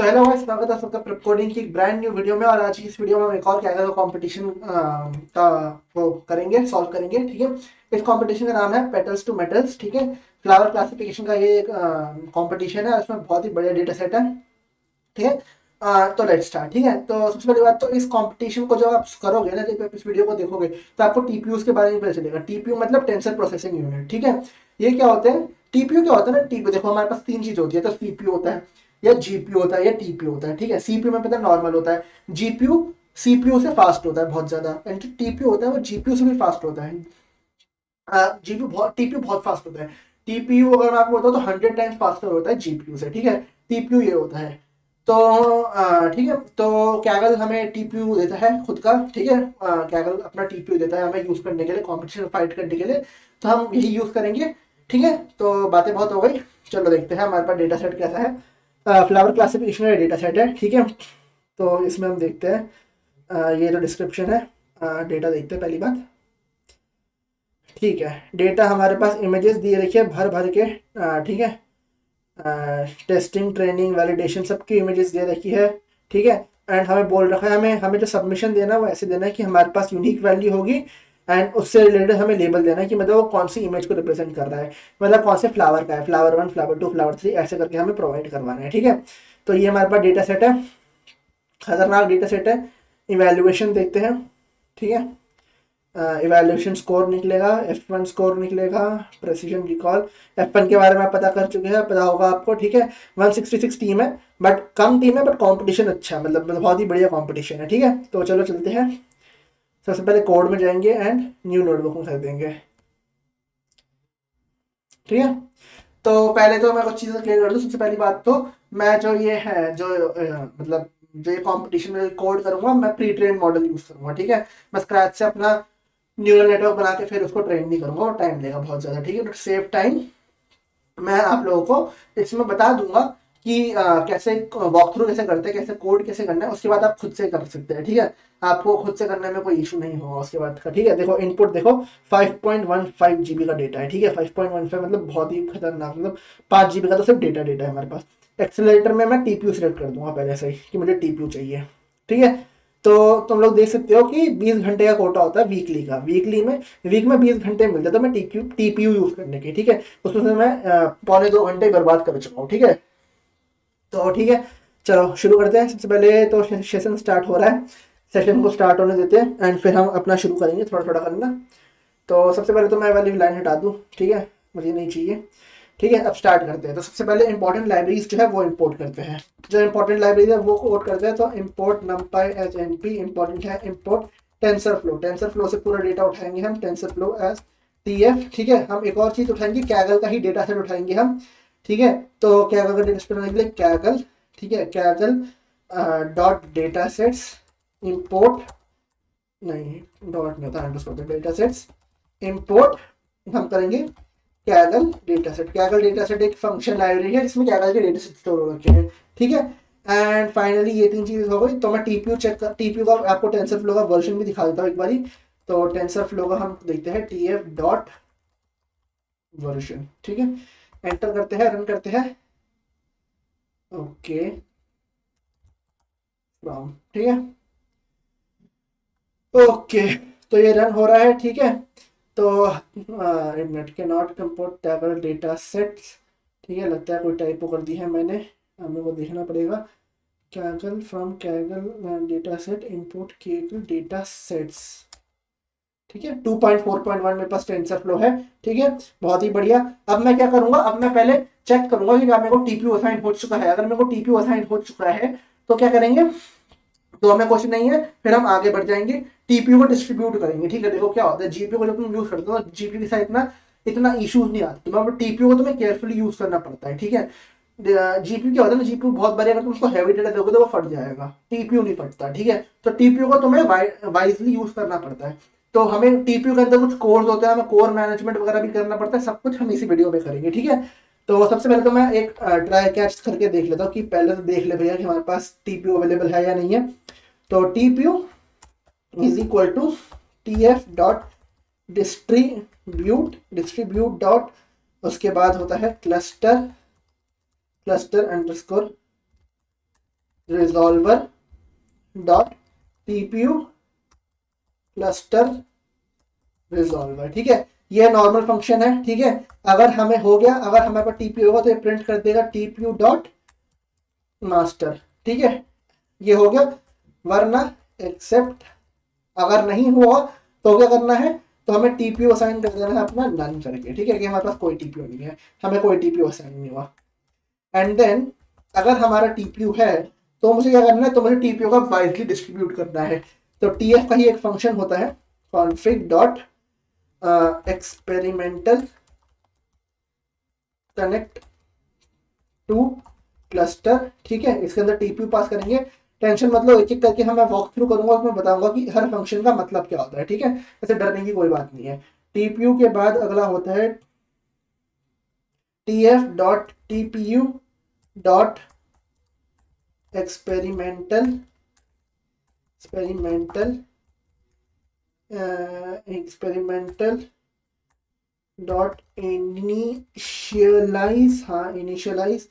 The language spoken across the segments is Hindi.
हेलो गाइस, स्वागत है सबका प्रेप कोडिंग की एक ब्रांड न्यू वीडियो में। और आज की इस वीडियो में हम एक और कैगल कंपटीशन का वो करेंगे, सॉल्व करेंगे। ठीक है, इस कंपटीशन का नाम है पेटल्स टू मेटल्स। ठीक है, फ्लावर क्लासिफिकेशन का ये एक कंपटीशन है। इसमें बहुत ही बढ़िया डेटा सेट है। ठीक है, तो लेट्स स्टार्ट। ठीक है, तो सबसे पहली बात तो इस कंपटीशन को जब आप करोगे ना, जब आप इस वीडियो को देखोगे तो आपको टीपीयू के बारे में पता चलेगा। टीपीयू मतलब टेंसर प्रोसेसिंग यूनिट। ठीक है, ये क्या होते हैं? टीपीयू क्या होता है ना, टीपीयू देखो हमारे पास तीन चीज होती है। तो सीपीयू होता है, या जीपीयू होता है, या टीपीयू होता है। ठीक है, सीपीयू में पता नॉर्मल होता है, जीपीयू सीपीयू से फास्ट होता है बहुत ज्यादा, एंड जो टीपीयू होता है वो जीपीयू से भी फास्ट होता है। जीपीयू बहुत, टीपीयू बहुत फास्ट होता है। टीपीयू अगर मैं आपको बताऊं तो 100 टाइम्स फास्टर होता है जीपीयू से। ठीक है, टीपीयू ये होता है। तो ठीक है, तो कैगल हमें टीपीयू देता है खुद का। ठीक है, कैगल अपना टीपीयू देता है हमें यूज करने के लिए, कॉम्पिटिशन फाइट करने के लिए। तो हम यही यूज करेंगे। ठीक है, तो बातें बहुत हो गई, चलो देखते हैं हमारे पास डेटा सेट कैसा है। फ्लावर क्लासिफिकेशन का डेटा सेट है। ठीक है, तो इसमें हम देखते हैं ये जो डिस्क्रिप्शन है, डेटा देखते हैं पहली बात। ठीक है, डेटा हमारे पास इमेजेस दिए रखी है भर भर के। ठीक है, टेस्टिंग, ट्रेनिंग, वैलिडेशन सबकी इमेजेस दे रखी है। ठीक है, एंड हमें बोल रखा है हमें हमें जो सबमिशन देना है वो ऐसे देना है कि हमारे पास यूनिक वैल्यू होगी, एंड उससे रिलेटेड हमें लेबल देना है कि मतलब वो कौन सी इमेज को रिप्रेजेंट कर रहा है, मतलब कौन से फ्लावर का है, फ्लावर 1, फ्लावर 2, फ्लावर 3, ऐसे करके हमें प्रोवाइड करवाना है। ठीक है, तो ये हमारे पास डेटा सेट है, खतरनाक डेटा सेट है। इवेल्युएशन देखते हैं। ठीक है, इवैल्यूएशन स्कोर निकलेगा, F1 स्कोर निकलेगा, प्रेसिजन रिकॉल। F1 के बारे में आप पता कर चुके हैं, पता होगा आपको। ठीक है, 166 टीम है, बट कम टीम है, बट कंपटीशन अच्छा है, मतलब बहुत ही बढ़िया कंपटीशन है। ठीक है, तो चलो चलते हैं। सबसे पहले कोड में जाएंगे एंड न्यू नोटबुक में कर देंगे। ठीक है, तो पहले तो मैं कुछ चीज़ें क्लियर कर दूँ। सबसे पहली बात तो मैं जो ये है जो मतलब जो ये कंपटीशन में कोड करूंगा, मैं प्री ट्रेन मॉडल यूज करूंगा। ठीक है, मैं स्क्रैच से अपना न्यूरल नेटवर्क बना के फिर उसको ट्रेन नहीं करूंगा, और टाइम लेगा बहुत ज़्यादा। ठीक है, टू सेव टाइम मैं आप लोगों को इसमें बता दूंगा कि कैसे वॉक थ्रू कैसे करते हैं, कैसे कोड कैसे करना है। उसके बाद आप खुद से कर सकते हैं। ठीक है, आपको खुद से करने में कोई इशू नहीं होगा उसके बाद का। ठीक है, देखो इनपुट देखो 5.15 जीबी का डेटा है। ठीक है, 5.15 मतलब बहुत ही खतरनाक, मतलब 5 जीबी का तो सिर्फ डेटा डेटा है हमारे पास। एक्सेलरेटर में मैं टीपीयू सिलेक्ट कर दूंगा पहले से ही कि मुझे टीपीयू चाहिए। ठीक है, तो तुम लोग देख सकते हो कि 20 घंटे का कोटा होता है वीकली का। वीक में 20 घंटे मिलते हैं, तो मैं टीपीयू यूज करने की। ठीक है, उसमें से मैं 1.25 घंटे बर्बाद कर चुका हूँ। ठीक है, तो ठीक है, चलो शुरू करते हैं। सबसे पहले तो सेशन स्टार्ट हो रहा है, सेशन को स्टार्ट होने देते हैं एंड फिर हम अपना शुरू करेंगे थोड़ा थोड़ा करना। तो सबसे पहले तो मैं वाली लाइन हटा दूँ। ठीक है, मुझे नहीं चाहिए। ठीक है, अब स्टार्ट करते हैं। तो सबसे पहले इंपॉर्टेंट लाइब्रेरीज जो है वो इंपोर्ट करते हैं। जो इंपॉर्टेंट लाइब्रेरी है वो कोड करते हैं। तो import numpy as np important है। इंपोर्ट टेंसरफ्लो, टेंसरफ्लो से पूरा डेटा उठाएंगे हम, टेंसरफ्लो एज tf। ठीक है, हम एक और चीज उठाएंगे, कैगल का ही डेटा सेट उठाएंगे हम। ठीक है, तो कैगल का डेटा सेट बनाने के लिए कैगल, ठीक है, Kaggle dot data sets import, नहीं डॉट नहीं होता, डेटा सेट्स इम्पोर्ट हम करेंगे Kaggle data set. Kaggle data set एक फंक्शन लाइब्रेरी है जिसमें कैगल के डेटा सेट स्टोर हो रखे हैं। ठीक है, एंड फाइनली ये तीन चीज़ हो गई। तो मैं टीपीयू चेक कर, टीपीयू का आपको टेंसर फ्लो का वर्जन भी दिखा देता हूँ एक बारी। तो टेंसर फ्लो का हम देखते हैं टीएफ डॉट वर्जन। ठीक है, एंटर करते हैं, रन करते हैं। ओके, ठीक है, ओके, तो ये रन हो रहा है। ठीक है, तो नेट के नॉट कंपोर्ट टेबल डेटा सेट्स। ठीक है, लगता है कोई टाइपो कर दी है मैंने, हमें वो देखना पड़ेगा। Kaggle from Kaggle data set import Kaggle data sets. ठीक है, 2.4.1 मेरे पास टेंसर फ्लो है। ठीक है, बहुत ही बढ़िया। अब मैं क्या करूंगा, अब मैं पहले चेक करूंगा कि क्या मेरे को टीपीयू असाइन हो चुका है। अगर मेरे को टीपीयू असाइन हो चुका है तो क्या करेंगे, तो हमें क्वेश्चन नहीं है, फिर हम आगे बढ़ जाएंगे, टीपीयू को डिस्ट्रीब्यूट करेंगे। ठीक है, देखो क्या होता है, जीपीयू को जब तुम यूज करते हो जीपीयू के साथ इतना इतना इश्यूज नहीं आते तुम्हें, टीपीयू को तुम्हें केयरफुली यूज करना पड़ता है। ठीक है, जीपीयू क्या होता है ना, जीपीयू बहुत बार अगर तुम उसको हैवी डेटा दोगे तो वो फट जाएगा, टीपीयू नहीं फटता। ठीक है, तो टीपीयू को तुम्हें वाइजली यूज करना पड़ता है। तो हमें टीपीयू के अंदर कुछ कोर्स होते हैं, हमें कोर मैनेजमेंट वगैरह भी करना पड़ता है, सब कुछ हम इसी वीडियो में करेंगे। ठीक है, तो सबसे पहले तो मैं एक ट्राई कैच करके देख लेता हूँ कि पहले तो देख ले भैया कि हमारे पास टीपीयू अवेलेबल है या नहीं है। तो TPU is equal to TF dot distribute dot, उसके बाद होता है cluster underscore resolver dot TPU cluster resolver. ठीक है, ये नॉर्मल फंक्शन है। ठीक है, अगर हमें हो गया, अगर हमारे पास टीपीयू होगा तो ये प्रिंट कर देगा टीपीयू डॉट मास्टर। ठीक है, ये हो गया। वरना एक्सेप्ट अगर नहीं हुआ तो क्या करना है, तो हमें टीपीयू असाइन कर देना है अपना नन करके। ठीक है, कि हमारे पास कोई टीपीयू नहीं है, हमें कोई टीपीयू असाइन नहीं हुआ। एंड देन अगर हमारा टीपीयू है तो मुझे क्या करना है, तो मुझे टीपीयू का वाइजली डिस्ट्रीब्यूट करना है। तो टीएफ का ही एक फंक्शन होता है config dot experimental connect to cluster. ठीक है, इसके अंदर टीपीयू पास करेंगे। टेंशन मतलब एक एक करके हम मैं वॉक थ्रू करूंगा, उसमें बताऊंगा कि हर फंक्शन का मतलब क्या होता है। ठीक है, ऐसे डरने की कोई बात नहीं है। टीपीयू के बाद अगला होता है TF dot TPU dot experimental dot initialize, हाँ initialize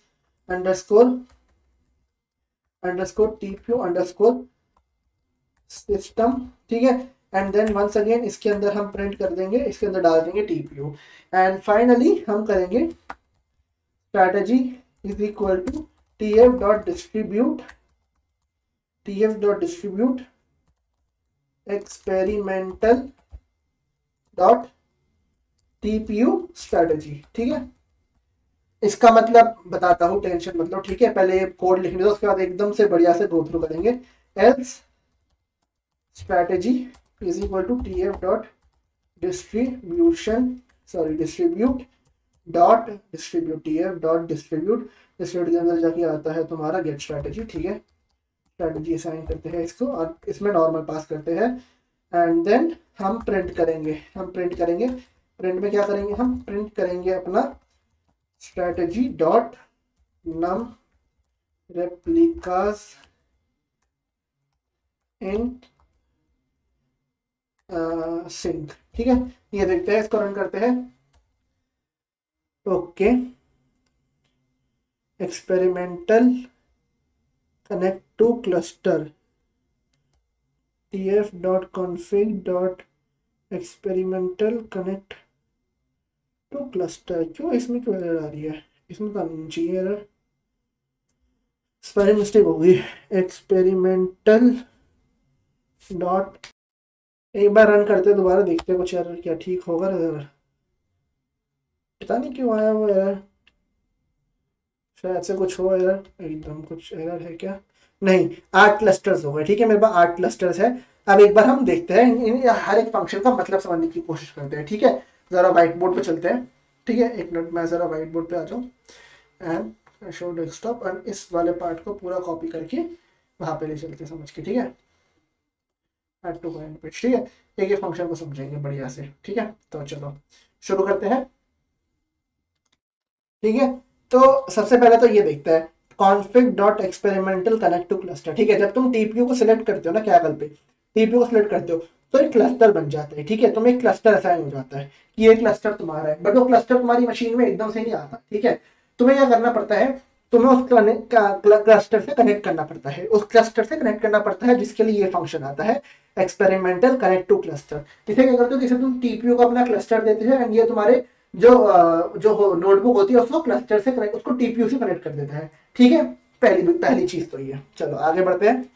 underscore TPU underscore system. ठीक है, एंड देन वंस अगेन इसके अंदर हम प्रिंट कर देंगे, इसके अंदर डाल देंगे टीपीयू। एंड फाइनली हम करेंगे strategy is equal to TF dot distribute experimental dot TPU strategy. ठीक है, इसका मतलब बताता हूँ, टेंशन मतलब। ठीक है, पहले ये कोड लिखने दो, उसके बाद एकदम से बढ़िया से गो थ्रू करेंगे। Else strategy is equal to TF dot distribute TF dot distribute के अंदर जाके आता है तुम्हारा गेट स्ट्रैटेजी। ठीक है, स्ट्रैटेजी असाइन करते हैं इसको और इसमें नॉर्मल पास करते हैं। एंड देन हम प्रिंट करेंगे। प्रिंट में क्या करेंगे, हम प्रिंट करेंगे अपना strategy dot num replicas in sync. ठीक है, ये देखते हैं, इसको रन करते हैं। Okay, experimental connect to cluster TF dot config dot experimental connect to cluster. क्यों इसमें क्यों एरर आ रही है, इसमें तो नहीं चाहिए एरर, स्पेलिंग मिस्टेक हो गई। एक्सपेरिमेंटल डॉट, एक बार रन करते दोबारा देखते हैं कुछ एरर क्या ठीक होगा। एरर पता नहीं क्यों आया वो एरर, शायद से कुछ हो एरर, एकदम कुछ एरर है क्या, नहीं 8 क्लस्टर्स हो गए। ठीक है, मेरे पास 8 क्लस्टर्स है। अब एक बार हम देखते हैं इन हर एक फंक्शन का मतलब समझने की कोशिश करते हैं। ठीक है, जरा व्हाइट बोर्ड पे चलते हैं। ठीक है, एक मिनट मैं जरा व्हाइट बोर्ड पे आ जाऊँ एंड शो डेस्कटॉप, एंड इस वाले पार्ट को पूरा कॉपी करके वहां पे ले चलते समझ के। ठीक है, ऐड टू करंट पेज। ठीक है, एक फंक्शन को समझेंगे बढ़िया से। ठीक है, तो चलो शुरू करते हैं। ठीक है, तो सबसे पहले तो ये देखते हैं config dot experimental connect to cluster. ठीक है, जब तुम टीपीयू को सिलेक्ट करते हो ना, क्या पे टीपीयू को सिलेक्ट करते हो तो एक क्लस्टर बन जाता है। ठीक है, तुम्हें एक क्लस्टर असाइन हो जाता है कि ये क्लस्टर तुम्हारा है, बट वो क्लस्टर तुम्हारी मशीन में एकदम से नहीं आता। ठीक है, तुम्हें क्या करना पड़ता है, तुम्हें उस क्लस्टर से कनेक्ट करना पड़ता है, जिसके लिए ये फंक्शन आता है एक्सपेरिमेंटल कनेक्ट टू क्लस्टर। इसे क्या करते हो, जैसे तुम टीपीयू को अपना क्लस्टर देते हो एंड ये तुम्हारे जो नोटबुक होती है उसको क्लस्टर से कनेक्ट, उसको टीपीयू से कनेक्ट कर देता है। ठीक है, पहली चीज तो ये। चलो आगे बढ़ते हैं।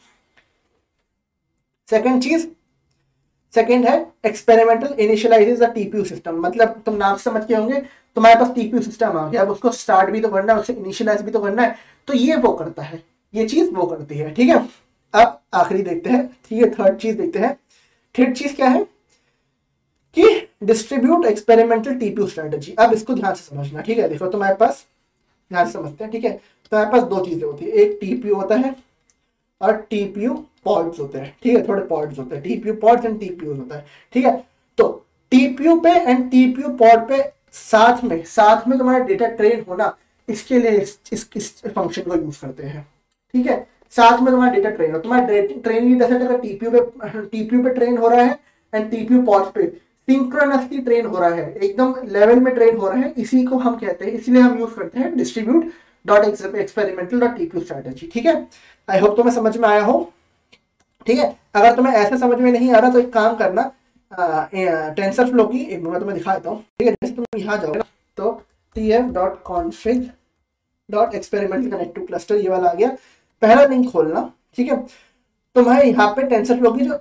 सेकंड है experimental initialises the TPU system. मतलब तुम नाम समझ के होंगे, तुम्हारे पास टीपीयू सिस्टम आ गया, अब उसको स्टार्ट भी तो करना है, उससे इनिशियलाइज भी तो करना है, तो ये वो करता है, ये चीज वो करती है। ठीक है, अब आखिरी देखते हैं। ठीक है, थर्ड चीज देखते हैं। थर्ड चीज क्या है कि डिस्ट्रीब्यूट एक्सपेरिमेंटल टीपीयू स्ट्रेटजी। अब इसको ध्यान से समझना। ठीक है, देखो तुम्हारे पास, ध्यान से समझते हैं। ठीक है, तुम्हारे पास दो चीजें होती है, एक टीपीयू होता है और टीपीयू पॉड्स होते हैं। ठीक है, थोड़े पॉड्स होते हैं, टीपीयू पॉड्स एंड टीपीयू होता है। ठीक है, तो टीपीयू पे एंड टीपीयू पॉड पे साथ में तुम्हारा डेटा ट्रेन होना, इसके लिए इस फंक्शन को यूज करते हैं। ठीक है, साथ में तुम्हारा डेटा ट्रेन हो, तुम्हारा ट्रेन ये अगर टीपीयू पे ट्रेन हो रहा है एंड टीपीयू पॉड पे सिंक्रोनसली ट्रेन हो रहा है, एकदम लेवल में ट्रेन हो रहा है, इसी को हम कहते हैं, इसलिए हम यूज करते हैं distribute dot experimental dot TPU strategy. ठीक है, आई होप तुम्हें समझ में आया हो। ठीक है, अगर तुम्हें ऐसे समझ में नहीं आ रहा तो एक काम करना, टेंसर फ्लो की एक मैं तुम्हें दिखा देता हूँ। ठीक है, जैसे तुम यहाँ जाओगे ना तो tf.config.experimental connect to cluster ये वाला आ गया, पहला लिंक खोलना। ठीक है, तुम्हें यहाँ पे टेंसर फ्लो की जो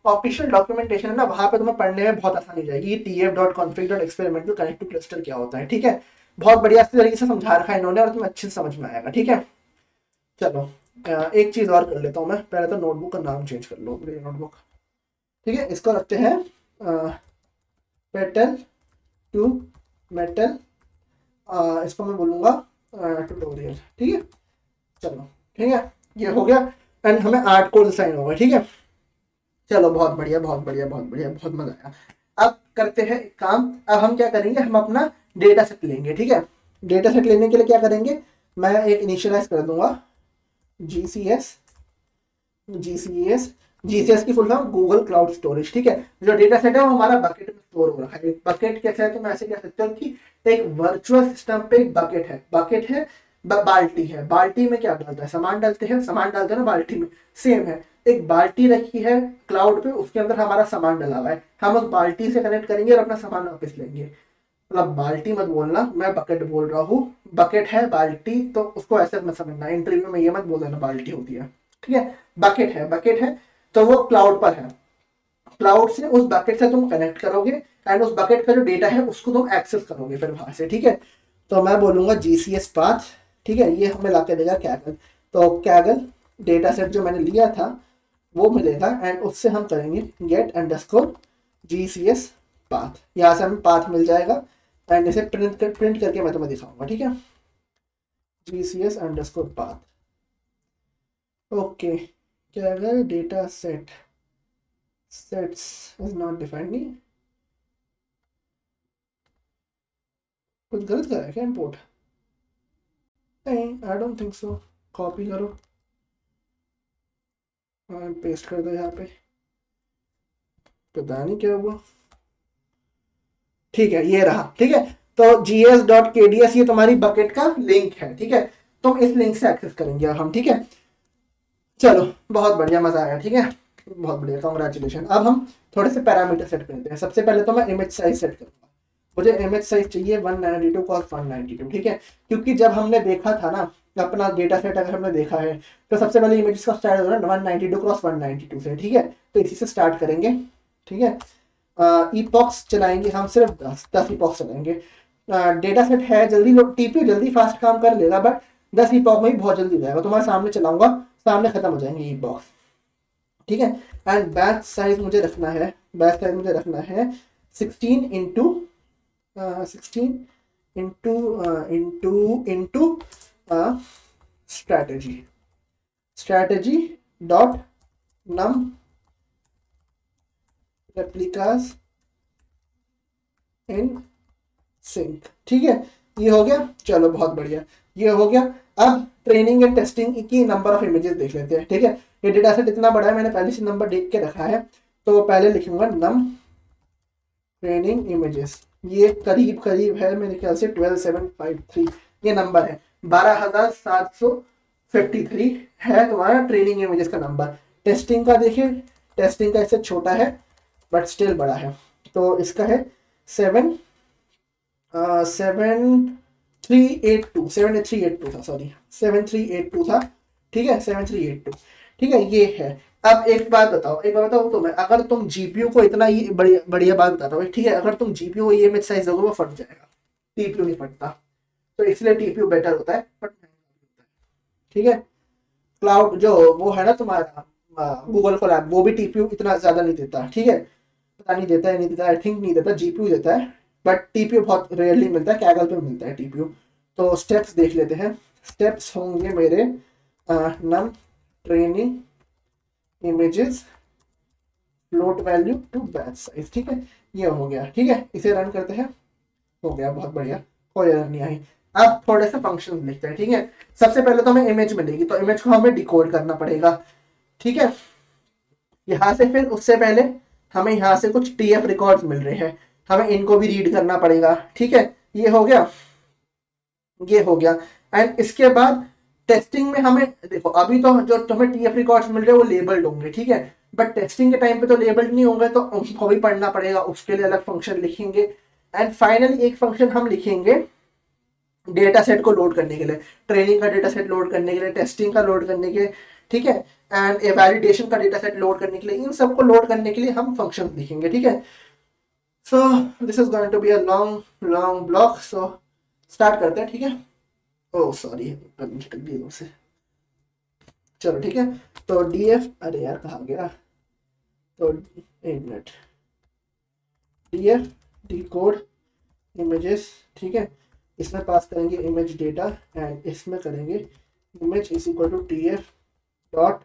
ऑफिशियल डॉक्यूमेंटेशन है ना, वहां पे तुम्हें पढ़ने में बहुत आसानी हो जाएगी। tf.config.experimental connect to cluster क्या होता है। ठीक है, बहुत बढ़िया तरीके से समझा रखा है इन्होंने और तुम्हें अच्छे से समझ में आएगा। ठीक है, चलो एक चीज और कर लेता हूँ मैं, पहले तो नोटबुक का नाम चेंज कर लो, नोटबुक। ठीक है, इसको रखते हैं पेटल टू मेटल, इसको मैं बोलूंगा ट्यूटोरियल। ठीक है, चलो ठीक है, ये हो गया एंड हमें 8 कोड साइन होगा। ठीक है, चलो बहुत बढ़िया बहुत बढ़िया बहुत बढ़िया, बहुत मजा आया। अब करते हैं एक काम, अब हम क्या करेंगे, हम अपना डेटा सेट लेंगे। ठीक है, डेटा सेट लेने के लिए क्या करेंगे, मैं एक इनिशियलाइज कर दूंगा जीसीएस की full form Google cloud storage. ठीक है, जो डेटा सेट है वो हमारा बकेट में स्टोर हो रखा है। बकेट कैसे है, तो मैं ऐसे कह सकता हूँ कि एक वर्चुअल सिस्टम पे एक बकेट है, बाल्टी है। बाल्टी में क्या डालता है, सामान डालते हैं ना बाल्टी में, सेम है। एक बाल्टी रखी है क्लाउड पे, उसके अंदर हमारा सामान डला हुआ है, हम उस बाल्टी से कनेक्ट करेंगे और अपना सामान वापस लेंगे। मतलब बाल्टी मत बोलना, मैं बकेट बोल रहा हूँ। बकेट है बाल्टी, तो उसको ऐसे मत समझना, इंटरव्यू में ये मत बोल देना बाल्टी होती है। ठीक है, बकेट है तो वो क्लाउड पर है, क्लाउड से उस बकेट से तुम कनेक्ट करोगे एंड उस बकेट का जो डेटा है उसको तुम एक्सेस करोगे फिर वहां से। ठीक है, तो मैं बोलूंगा जीसीएस पाथ। ठीक है, ये हमें लाके देगा कैगल, तो कैगल डेटा सेट जो मैंने लिया था वो मिलेगा एंड उससे हम करेंगे गेट अंडरस्कोर जीसीएस पाथ, यहाँ से हमें पाथ मिल जाएगा एंड इसे प्रिंट करके मैं तुम्हें दिखाऊंगा। ठीक है, GCS underscore path, okay. Kaggle data set sets is not defined, नहीं कुछ गलत कर रहा है क्या इंपोर्ट, नहीं I don't think so. Copy करो और पेस्ट कर दो यहाँ पे, पता नहीं क्या हुआ। ठीक है, ये रहा। ठीक है, तो gs.kds ये तुम्हारी बकेट का लिंक है। ठीक है, तुम इस लिंक से एक्सेस करेंगे हम। ठीक है, चलो बहुत बढ़िया, मजा आया। ठीक है, बहुत बढ़िया, कॉन्ग्रेचुलेशन। अब हम थोड़े से पैरामीटर सेट करते हैं। सबसे पहले तो मैं इमेज साइज सेट करूंगा, मुझे इमेज साइज चाहिए 192 क्रॉस 192। ठीक है, क्योंकि जब हमने देखा था ना अपना डेटा सेट, अगर हमने देखा है तो सबसे पहले इमेज का स्टार्ट होगा 192 क्रॉस 192 से। ठीक है, तो इसी से स्टार्ट करेंगे। ठीक है, ईपॉक्स चलाएंगे हम, सिर्फ 10 ईपॉक्स चलाएंगे। डेटा सेट है जल्दी, टीपीयू जल्दी फास्ट काम कर लेगा, बट 10 ईपॉक में ही बहुत जल्दी हो जाएगा। तुम्हारे सामने चलाऊंगा, सामने खत्म हो जाएंगे ईपॉक्स। ठीक है, एंड बैच साइज मुझे रखना है 16 into strategy dot num replicas in sync. ठीक है, ये हो गया, चलो बहुत बढ़िया, ये हो गया। अब ट्रेनिंग एंड टेस्टिंग की नंबर ऑफ इमेजेस देख लेते हैं। ठीक है, ये डेटा सेट इतना बड़ा है, मैंने पहले से नंबर देख के रखा है, तो पहले लिखूंगा नम ट्रेनिंग इमेजेस, ये करीब है मेरे ख्याल से 12753 ये नंबर है, 12753 है तुम्हारा ट्रेनिंग इमेजेस का नंबर। टेस्टिंग का देखिए, टेस्टिंग का इससे छोटा है बट स्टिल बड़ा है, तो इसका है 7382 था, सॉरी 7382 था। ठीक है, 7382। ठीक है, ये है। अब एक बात बताओ तुम्हें, अगर तुम जीपीयू को इतना ही बढ़िया बात बताता हूँ। ठीक है, अगर तुम जीपीयू को ये इमेज साइज दोगे वो फट जाएगा, टीपीयू नहीं फटता, तो इसलिए टीपीयू बेटर होता है, बट ठीक है। क्लाउड जो वो है ना तुम्हारा गूगल कोलैब, वो भी टीपीयू इतना ज्यादा नहीं देता। ठीक है, पता नहीं देता है नहीं देता, आई थिंक नहीं देता, जीपीयू देता है, बट टीपीयू बहुत रेयरली मिलता है, कैगल पे मिलता है टीपीयू। तो स्टेप्स देख लेते हैं। स्टेप्स होंगे मेरे num training images float value to batch size. ठीक है, ये हो गया। ठीक है, इसे रन करते हैं, हो गया, बहुत बढ़िया, कोई एरर नहीं आई। अब थोड़े से फंक्शंस लिखते हैं। ठीक है, सबसे पहले तो हमें इमेज मिलेगी, तो इमेज को हमें डिकोड करना पड़ेगा। ठीक है, यहाँ से फिर उससे पहले हमें यहाँ से कुछ टीएफ रिकॉर्ड्स मिल रहे हैं, हमें इनको भी रीड करना पड़ेगा। ठीक है, ये हो गया, ये हो गया। एंड इसके बाद टेस्टिंग में हमें देखो, अभी तो जो तुम्हें टीएफ रिकॉर्ड्स मिल रहे हैं वो लेबल्ड होंगे, ठीक है, बट टेस्टिंग के टाइम पे तो लेबल्ड नहीं होंगे, तो उनको भी पढ़ना पड़ेगा, उसके लिए अलग फंक्शन लिखेंगे। एंड फाइनली एक फंक्शन हम लिखेंगे डेटा सेट को लोड करने के लिए, ट्रेनिंग का डेटा सेट लोड करने के लिए, टेस्टिंग का लोड करने के लिए, ठीक है, एंड वैलिडेशन का डेटा सेट लोड करने के लिए, इन सबको लोड करने के लिए हम फंक्शन लिखेंगे, ठीक है। So this is going to be a long long block, so start करते हैं, ठीक है। ओह सॉरी, निकल गई उसे, चलो ठीक है। तो डीएफ, अरे यार कहाँ गया, तो एक minute, DF D code images, ठीक है, इसमें पास करेंगे इमेज डेटा, एंड इसमें करेंगे image is equal to T F dot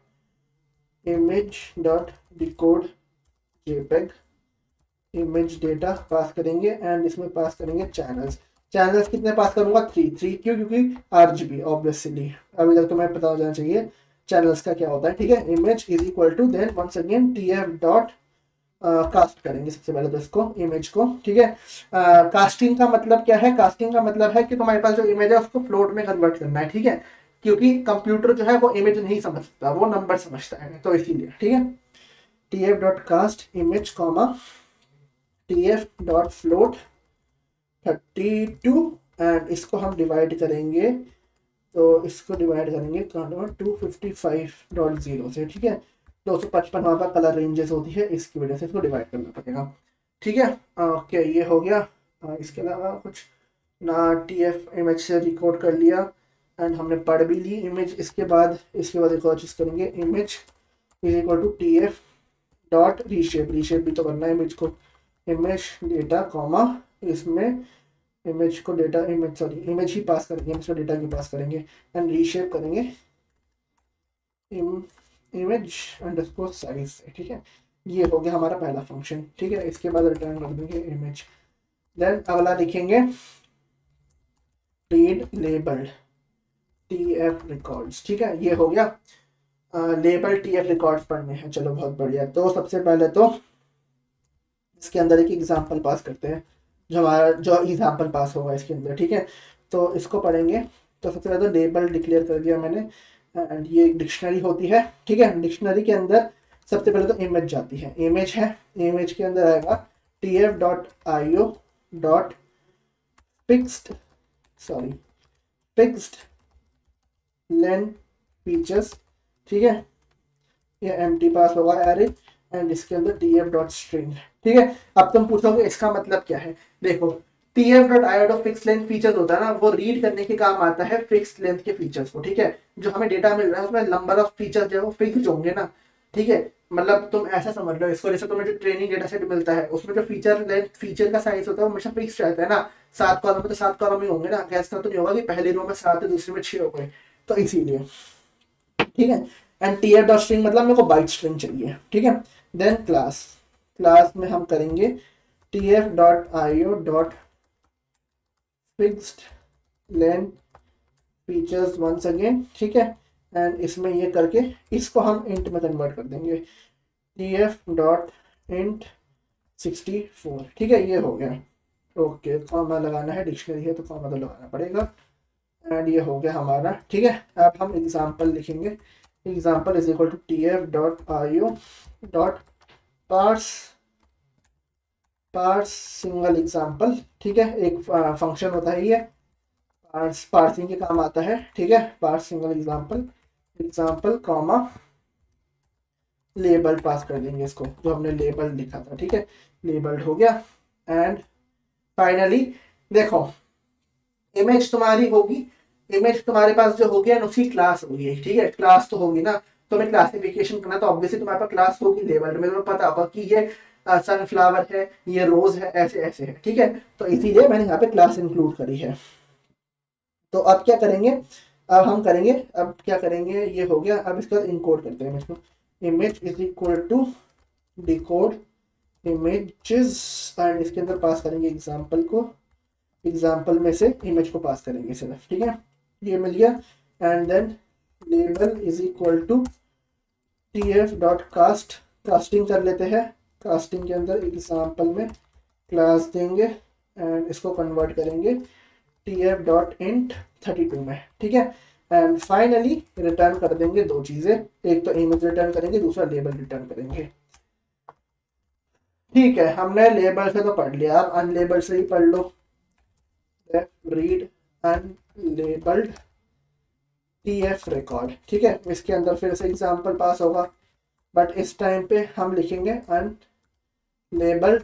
image dot decode JPEG, image data pass करेंगे, एंड इसमें पास करेंगे चैनल्स। चैनल्स कितने पास करूंगा, 3 क्यों, क्योंकि आरजीबी ऑब्वियसली, अभी तक तो मैं पता हो जाना चाहिए चैनल्स का क्या होता है, ठीक है। Image is equal to then once again T F dot cast करेंगे सबसे पहले तो इसको, इमेज को, ठीक है। कास्टिंग का मतलब क्या है, कास्टिंग का मतलब है कि तुम्हारे पास जो इमेज है उसको फ्लोट में कन्वर्ट करना है, ठीक है, क्योंकि कंप्यूटर जो है वो इमेज नहीं समझता, वो नंबर समझता है, तो इसीलिए, ठीक है। T F dot cast image comma T F dot float 32, and इसको हम डिवाइड करेंगे, तो इसको डिवाइड करेंगे 255.0 से, ठीक है। 255 वहाँ पर कलर रेंजेस होती है, इसकी वजह से इसको डिवाइड करना पड़ेगा, ठीक है। ओके, ये हो गया। इसके अलावा कुछ ना, टीएफ इमेज से रिकॉर्ड कर लिया, एंड हमने पढ़ भी ली इमेज। इसके बाद एक और चीज़ करेंगे, image is equal to TF dot reshape, reshape भी तो करना है इमेज को, इमेज डेटा कॉमा इसमें इमेज को डेटा, इमेज ही पास करेंगे, इमेज को डेटा भी पास करेंगे, एंड रीशेप करेंगे इमेज अंडरस्कोर साइज से, ठीक है। ये हो गया हमारा पहला फंक्शन, ठीक है। इसके बाद रिटर्न कर देंगे इमेज, देन अगला लिखेंगे रीड लेबल टीएफ रिकॉर्ड्स, ठीक है। ये हो गया लेबल टीएफ रिकॉर्ड्स पढ़ने हैं, चलो बहुत बढ़िया। तो सबसे पहले तो इसके अंदर एक एग्जाम्पल पास करते हैं, जो हमारा जो एग्जाम्पल पास होगा इसके अंदर, ठीक है। तो इसको पढ़ेंगे, तो सबसे पहले तो लेबल डिक्लेयर कर दिया मैंने, एंड ये एक डिक्शनरी होती है, ठीक है। डिक्शनरी के अंदर सबसे पहले तो इमेज जाती है, इमेज है, इमेज के अंदर आएगा tf dot io dot fixed length features, ठीक है। ये एम्प्टी पास होगा एरे, एंड इसके अंदर tf डॉट स्ट्रिंग, ठीक है। अब तुम पूछोगे इसका मतलब क्या है, देखो tf dot io dot fix length features होता है ना, वो रीड करने के काम आता है फिक्स लेंथ के फीचर्स को, ठीक है। जो हमें डेटा मिल रहा है उसमें नंबर ऑफ फीचर्स जो है वो फिक्स होंगे ना, ठीक है। मतलब तुम ऐसा समझ लो इसको, जैसे तुम्हें जो ट्रेनिंग डेटा सेट मिलता है उसमें जो फीचर लेंथ, फीचर का साइज होता है वो हमेशा फिक्स रहता है ना, 7 कॉलम में तो 7 कॉलम ही होंगे ना, ऐसा तो नहीं होगा कि पहली रो में 7 है दूसरी में 6 हो गए, तो इसीलिए, ठीक है। एंड tf डॉट स्ट्रिंग मतलब मेरे को बाइट स्ट्रिंग चाहिए, ठीक है। देन क्लास में हम करेंगे tf dot io dot fixed length features once again, ठीक है। एंड इसमें ये करके इसको हम इंट में कन्वर्ट कर देंगे, tf डॉट इंट 64, ठीक है। ये हो गया, ओके। कॉमा लगाना है, डिक्शनरी है तो कॉमा तो लगाना पड़ेगा, एंड ये हो गया हमारा, ठीक है। अब हम एग्जाम्पल लिखेंगे, example is equal to tf dot io dot parse single example, ठीक है। एक फंक्शन होता है ये, पार्सिंग के काम आता है, ठीक है। Parse single example comma label pass कर देंगे इसको, जो हमने लेबल लिखा था, ठीक है। लेबल्ड हो गया, एंड फाइनली देखो इमेज तुम्हारी होगी, इमेज तुम्हारे पास जो होगी उसकी क्लास होगी, ठीक है। क्लास तो होगी ना, तुम्हें क्लासिफिकेशन करना तो ऑब्वियसली तुम्हारे पास क्लास होगी लेबल्ड में, तुम्हें पता होगा कि ये सनफ्लावर है, ये रोज है, ऐसे ऐसे है, ठीक है। तो इसीलिए मैंने यहाँ पे क्लास इंक्लूड करी है। तो अब क्या करेंगे, अब क्या करेंगे, ये हो गया। अब इसके बाद इनकोड करते हैं इसको, image is equal to decode images, and इसके अंदर पास करेंगे एग्जाम्पल को, एग्जाम्पल में से इमेज को पास करेंगे सिर्फ, ठीक है। ये मिल गया, and then label is equal to tf dot cast, casting कर लेते हैं। कास्टिंग के अंदर एग्जाम्पल में क्लास देंगे, एंड इसको कन्वर्ट करेंगे tf डॉट इंट 32 में, ठीक है। एंड फाइनली रिटर्न कर देंगे दो चीजें, एक तो इमेज रिटर्न करेंगे, दूसरा लेबल रिटर्न करेंगे। ठीक है, हमने लेबल से तो पढ़ लिया, अब अनलेबल से ही पढ़ लो। रीड अनलेबल्ड टीएफ रिकॉर्ड, ठीक है। इसके अंदर फिर से एग्जाम्पल पास होगा, बट इस टाइम पे हम लिखेंगे अनलेबल्ड,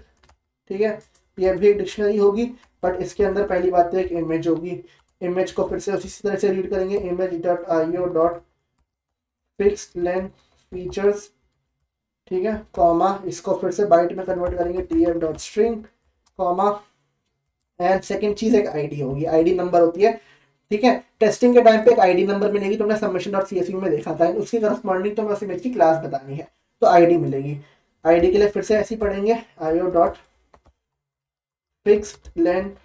ठीक है। ये भी डिक्शनरी होगी, बट इसके अंदर पहली बात तो एक इमेज होगी। इमेज को फिर से उसी तरह से रीड करेंगे, image.io.fixedLength फीचर्स, ठीक है, कॉमा, इसको फिर से बाइट में कन्वर्ट करेंगे tf.string, कॉमा, एंड सेकंड चीज एक आईडी होगी, आईडी नंबर होती है, ठीक है। टेस्टिंग के टाइम पे एक आईडी नंबर मिलेगी, तुमने submission.csv में देखा था, उसकी करस्पॉन्डिंग तुम्हें उस इमेज की क्लास बतानी है, तो आईडी मिलेगी। आईडी के लिए फिर से ऐसे ही पढ़ेंगे io.fixedLength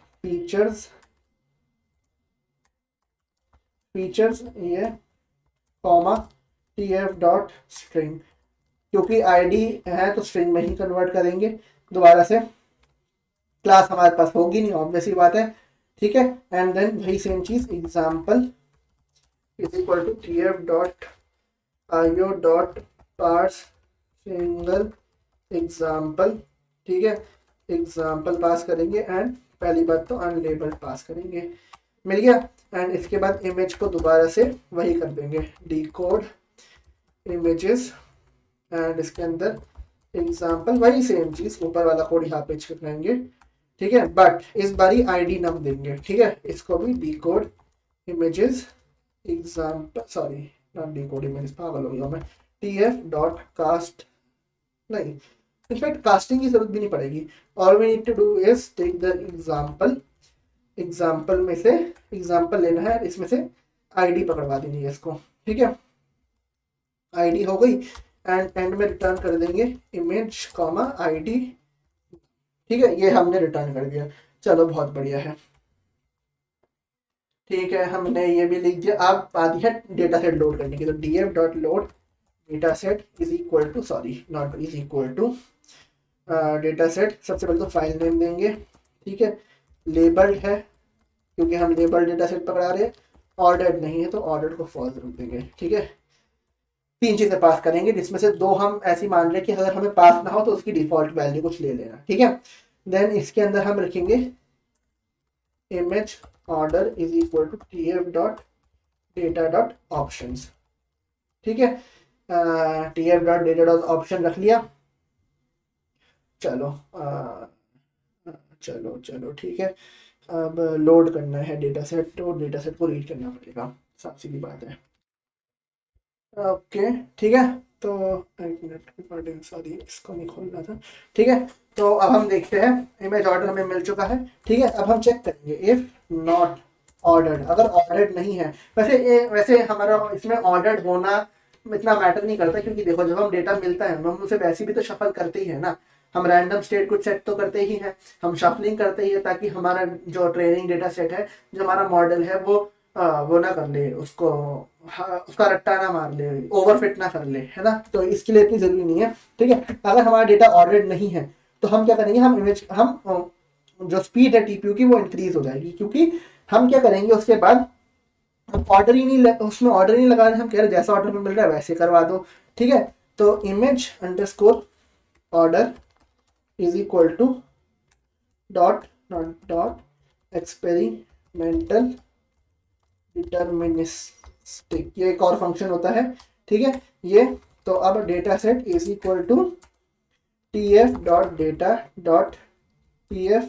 फीचर्स ये कॉमा tf.string, क्योंकि आईडी है तो स्ट्रिंग में ही कन्वर्ट करेंगे, दोबारा से क्लास हमारे पास होगी नहीं, ऑब्वियस ही बात है, ठीक है। एंड देन वही सेम चीज example is equal to tf.io.parse single example, ठीक है, एग्जाम्पल पास करेंगे एंड पहली बात तो अनलेबल्ड पास करेंगे, मिल गया। एंड इसके बाद इमेज को दोबारा से वही कर देंगे डिकोड इमेजेस, एंड इसके अंदर एग्जाम्पल वही सेम चीज, ऊपर वाला कोड यहाँ पे कराएंगे, ठीक है, बट इस बारी आईडी नम देंगे, ठीक है। इसको भी decode images example, sorry not decode images, पागल हो गया मैं, tf.cast नहीं, इनफैक्ट कास्टिंग की जरूरत भी नहीं पड़ेगी। All we need to do is take the example में से एग्जाम्पल लेना है, इसमें से आईडी पकड़वा देनी है इसको, ठीक है। आईडी हो गई एंड एंड में रिटर्न कर देंगे इमेज कॉमा आईडी, ठीक है, ये हमने रिटर्न कर दिया। चलो बहुत बढ़िया है, ठीक है, हमने ये भी लिख दिया। अब आती है डेटा सेट लोड करने की, तो df.load data set is equal to, sorry not is equal to, data set सबसे पहले तो फाइल नेम देंगे, ठीक है, लेबल्ड है क्योंकि हम लेबल्ड डेटा सेट पकड़ा रहे हैं, ऑर्डर्ड नहीं है तो ऑर्डर्ड को फॉल्स रख देंगे, ठीक है। तीन चीजें पास करेंगे, जिसमें से दो हम ऐसी मान रहे कि अगर हमें पास ना हो तो उसकी डिफॉल्ट वैल्यू कुछ ले लेना, ठीक है। देन इसके अंदर हम रखेंगे image order is equal to tf.data.options, ठीक है, tf.data.option रख लिया। चलो चलो ठीक है, अब लोड करना है डेटा सेट, तो डेटा सेट को रीड करना पड़ेगा, साफ सीधी बात है। ओके ठीक है, तो एक मिनट रिकॉर्डिंग, सॉरी इसको नहीं खोलना था, ठीक है। तो अब हम देखते हैं, इमेज ऑर्डर हमें मिल चुका है, ठीक है। अब हम चेक करेंगे इफ नॉट ऑर्डर्ड, अगर ऑर्डर्ड नहीं है, वैसे हमारा इसमें ऑर्डर्ड होना इतना मैटर नहीं करता, क्योंकि देखो जब हम डेटा मिलता है हम उसे वैसे भी तो शफल करते ही है ना, हम रैंडम स्टेट को चेक तो करते ही हैं, हम शफलिंग करते ही है, ताकि हमारा जो ट्रेनिंग डेटा सेट है, जो हमारा मॉडल है वो ना कर ले, उसको उसका रट्टा ना मार ले, ओवरफिट ना कर ले, है ना। तो इसके लिए इतनी जरूरी नहीं है, ठीक है। अगर हमारा डेटा ऑर्डर्ड नहीं है तो हम क्या करेंगे, हम जो स्पीड है टीपीयू की वो इंक्रीज हो जाएगी, क्योंकि हम क्या करेंगे उसके बाद ऑर्डर ही नहीं, उसमें ऑर्डर नहीं लगा रहे, हम कह रहे जैसा ऑर्डर में मिल रहा है वैसे करवा दो, ठीक है। तो image underscore order is equal to dot experimental deterministic, ये एक और फंक्शन होता है, ठीक है ये। तो अब data set is equal to tf.data.tf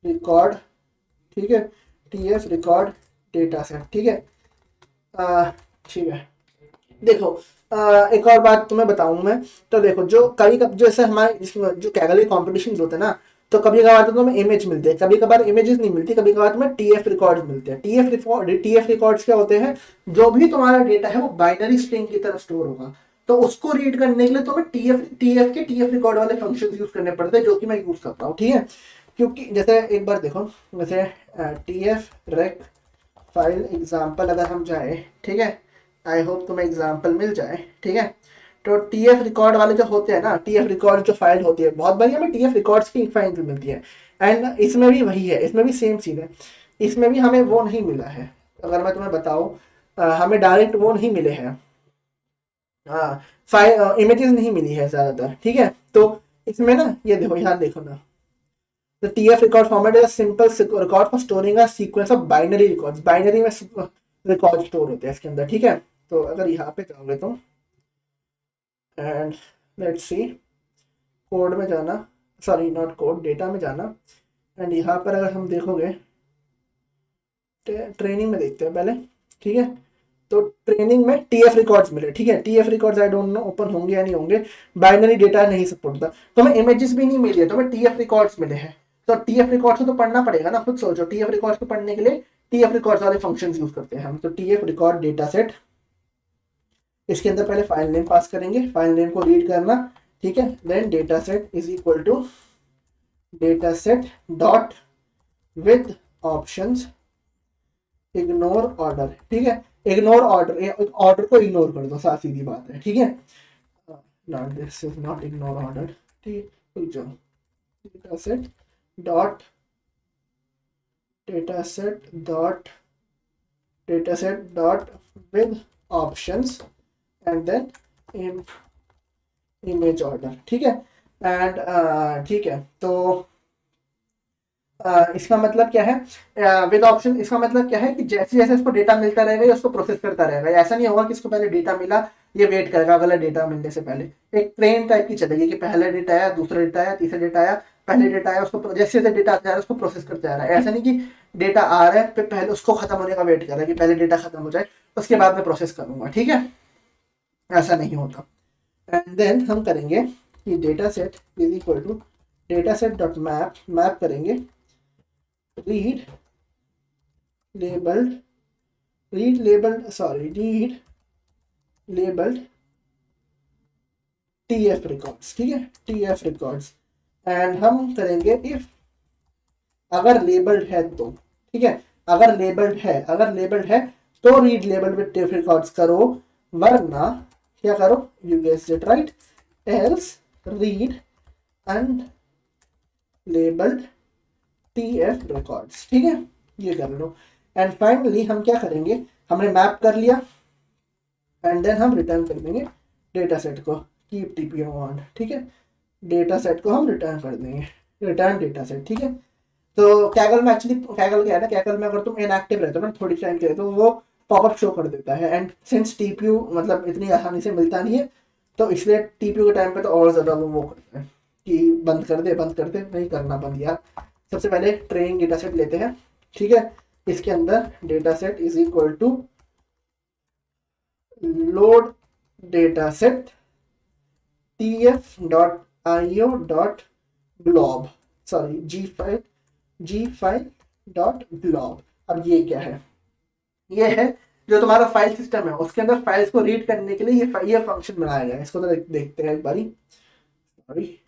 record, ठीक है, tf रिकॉर्ड डेटा सेट, ठीक है, ठीक है। देखो एक और बात तुम्हें बताऊं मैं, तो देखो जो कभी कभी जैसे हमारे इसमें जो कैगली कॉम्पिटिशन होते हैं ना, तो कभी कभार तो तुम्हें इमेज मिलते हैं, कभी कभार इमेजेस नहीं मिलती, कभी कभार तुम्हें टीएफ रिकॉर्ड्स मिलते हैं। टीएफ रिकॉर्ड्स क्या होते हैं, जो भी तुम्हारा डेटा है वो बाइनरी स्ट्रिंग की तरह स्टोर होगा, तो उसको रीड करने के लिए तुम्हें टीएफ रिकॉर्ड वाले फंक्शन यूज करने पड़ते हैं, जो कि मैं यूज करता हूँ, ठीक है। क्योंकि जैसे एक बार देखो, जैसे टीएफ रेक फाइल एग्जाम्पल अगर हम जाए, ठीक है, आई होप तुम्हें एग्जाम्पल मिल जाए, ठीक है। तो टीएफ रिकॉर्ड वाले जो होते हैं ना, टीएफ रिकॉर्ड जो फाइल होती है, बहुत बारी हमें टीएफ रिकॉर्ड्स की फाइल भी मिलती है, एंड इसमें भी वही है, इसमें भी सेम सीन है, इसमें भी हमें वो नहीं मिला है, अगर मैं तुम्हें बताऊं, हमें डायरेक्ट वो नहीं मिले हैं, हाँ इमेजेस नहीं मिली है ज्यादातर, ठीक है। तो इसमें ना ये देखो, यहाँ देखो ना, the TF record format is a simple record for storing a sequence of binary records. Binary में रिकॉर्ड स्टोर होते हैं इसके अंदर, ठीक है। तो अगर यहाँ पे जाओगे तुम एंड लेट्स सी, कोड में जाना, सॉरी नॉट कोड, डेटा में जाना, एंड यहाँ पर अगर हम देखोगे, ट्रेनिंग में देखते हैं पहले, ठीक है। तो ट्रेनिंग में TF रिकॉर्ड्स मिले, ठीक है। TF records I don't know open होंगे या नहीं होंगे, बाइनरी डेटा नहीं सपोर्ट होता, तो हमें इमेजेस भी नहीं मिली है, तो हमें TF रिकॉर्ड्स मिले हैं। तो TF रिकॉर्ड्स तो पढ़ना पड़ेगा ना, खुद सोचो, TF रिकॉर्ड्स को पढ़ने के लिए TF रिकॉर्ड्स वाले फंक्शंस यूज करते हैं हम। तो TF रिकॉर्ड डेटा सेट, इसके अंदर पहले फाइल नेम पास करेंगे, फाइल नेम को रीड करना, ठीक है। Then data set is equal to data set dot with options ignore order, ठीक है। इग्नोर ऑर्डर, ऑर्डर को इग्नोर कर दो, साफ सीधी बात है, ठीक है। Not this is not ignore order, ठीक है। जो data set dot with options and then image order, ठीक है। एंड ठीक है, तो इसका मतलब क्या है, विद ऑप्शन, इसका मतलब क्या है कि जैसे जैसे इसको डेटा मिलता रहेगा ये उसको प्रोसेस करता रहेगा। ऐसा नहीं होगा कि इसको पहले डेटा मिला ये वेट करेगा अगला डेटा मिलने से पहले, एक ट्रेन टाइप की चलेगी कि पहला डेटा आया, दूसरा डेटा आया, तीसरा डेटा आया, पहले डेटा आया, उसको जैसे जैसे डेटा आता जा रहा है उसको प्रोसेस करते जा रहा है। ऐसा नहीं कि डेटा आ रहा है फिर पहले उसको खत्म होने का वेट कर रहा है कि पहले डेटा खत्म हो जाए उसके बाद में प्रोसेस करूंगा, ठीक है। ऐसा नहीं होता। एंड देन हम करेंगे कि data set is equal to data set dot map, map करेंगे read labeled TF records, ठीक है, TF records। एंड हम करेंगे इफ, अगर लेबल्ड है तो, ठीक है, अगर लेबल्ड है तो read labelled with TF records करो, वरना क्या करो, you guess it right, else read unlabelled TF records, ठीक है, ये कर लो। एंड फाइनली हम क्या करेंगे, हमने मैप कर लिया एंड देन हम रिटर्न कर देंगे डेटा सेट को, कीप TPM ऑन, ठीक है। डेटा सेट को हम रिटर्न कर देंगे, रिटर्न डेटा सेट, ठीक है। तो कैगल में एक्चुअली, कैगल क्या है ना, कैगल में अगर तुम इनएक्टिव रहते हो ना थोड़ी टाइम के लिए तो वो पॉपअप शो कर देता है। एंड सिंस TPU मतलब इतनी आसानी से मिलता नहीं है तो इसलिए TPU के टाइम पे तो और ज़्यादा वो करते हैं कि बंद कर दे, नहीं करना बंद यार। सबसे पहले ट्रेनिंग डेटा सेट लेते हैं, ठीक है। इसके अंदर data set is equal to load data set tf.io.blob, sorry g file.blob। अब ये क्या है, ये है जो तुम्हारा फाइल सिस्टम है उसके अंदर फाइल्स को रीड करने के लिए ये फंक्शन बनाया गया है। इसको तो देखते हैं एक बारी, सॉरी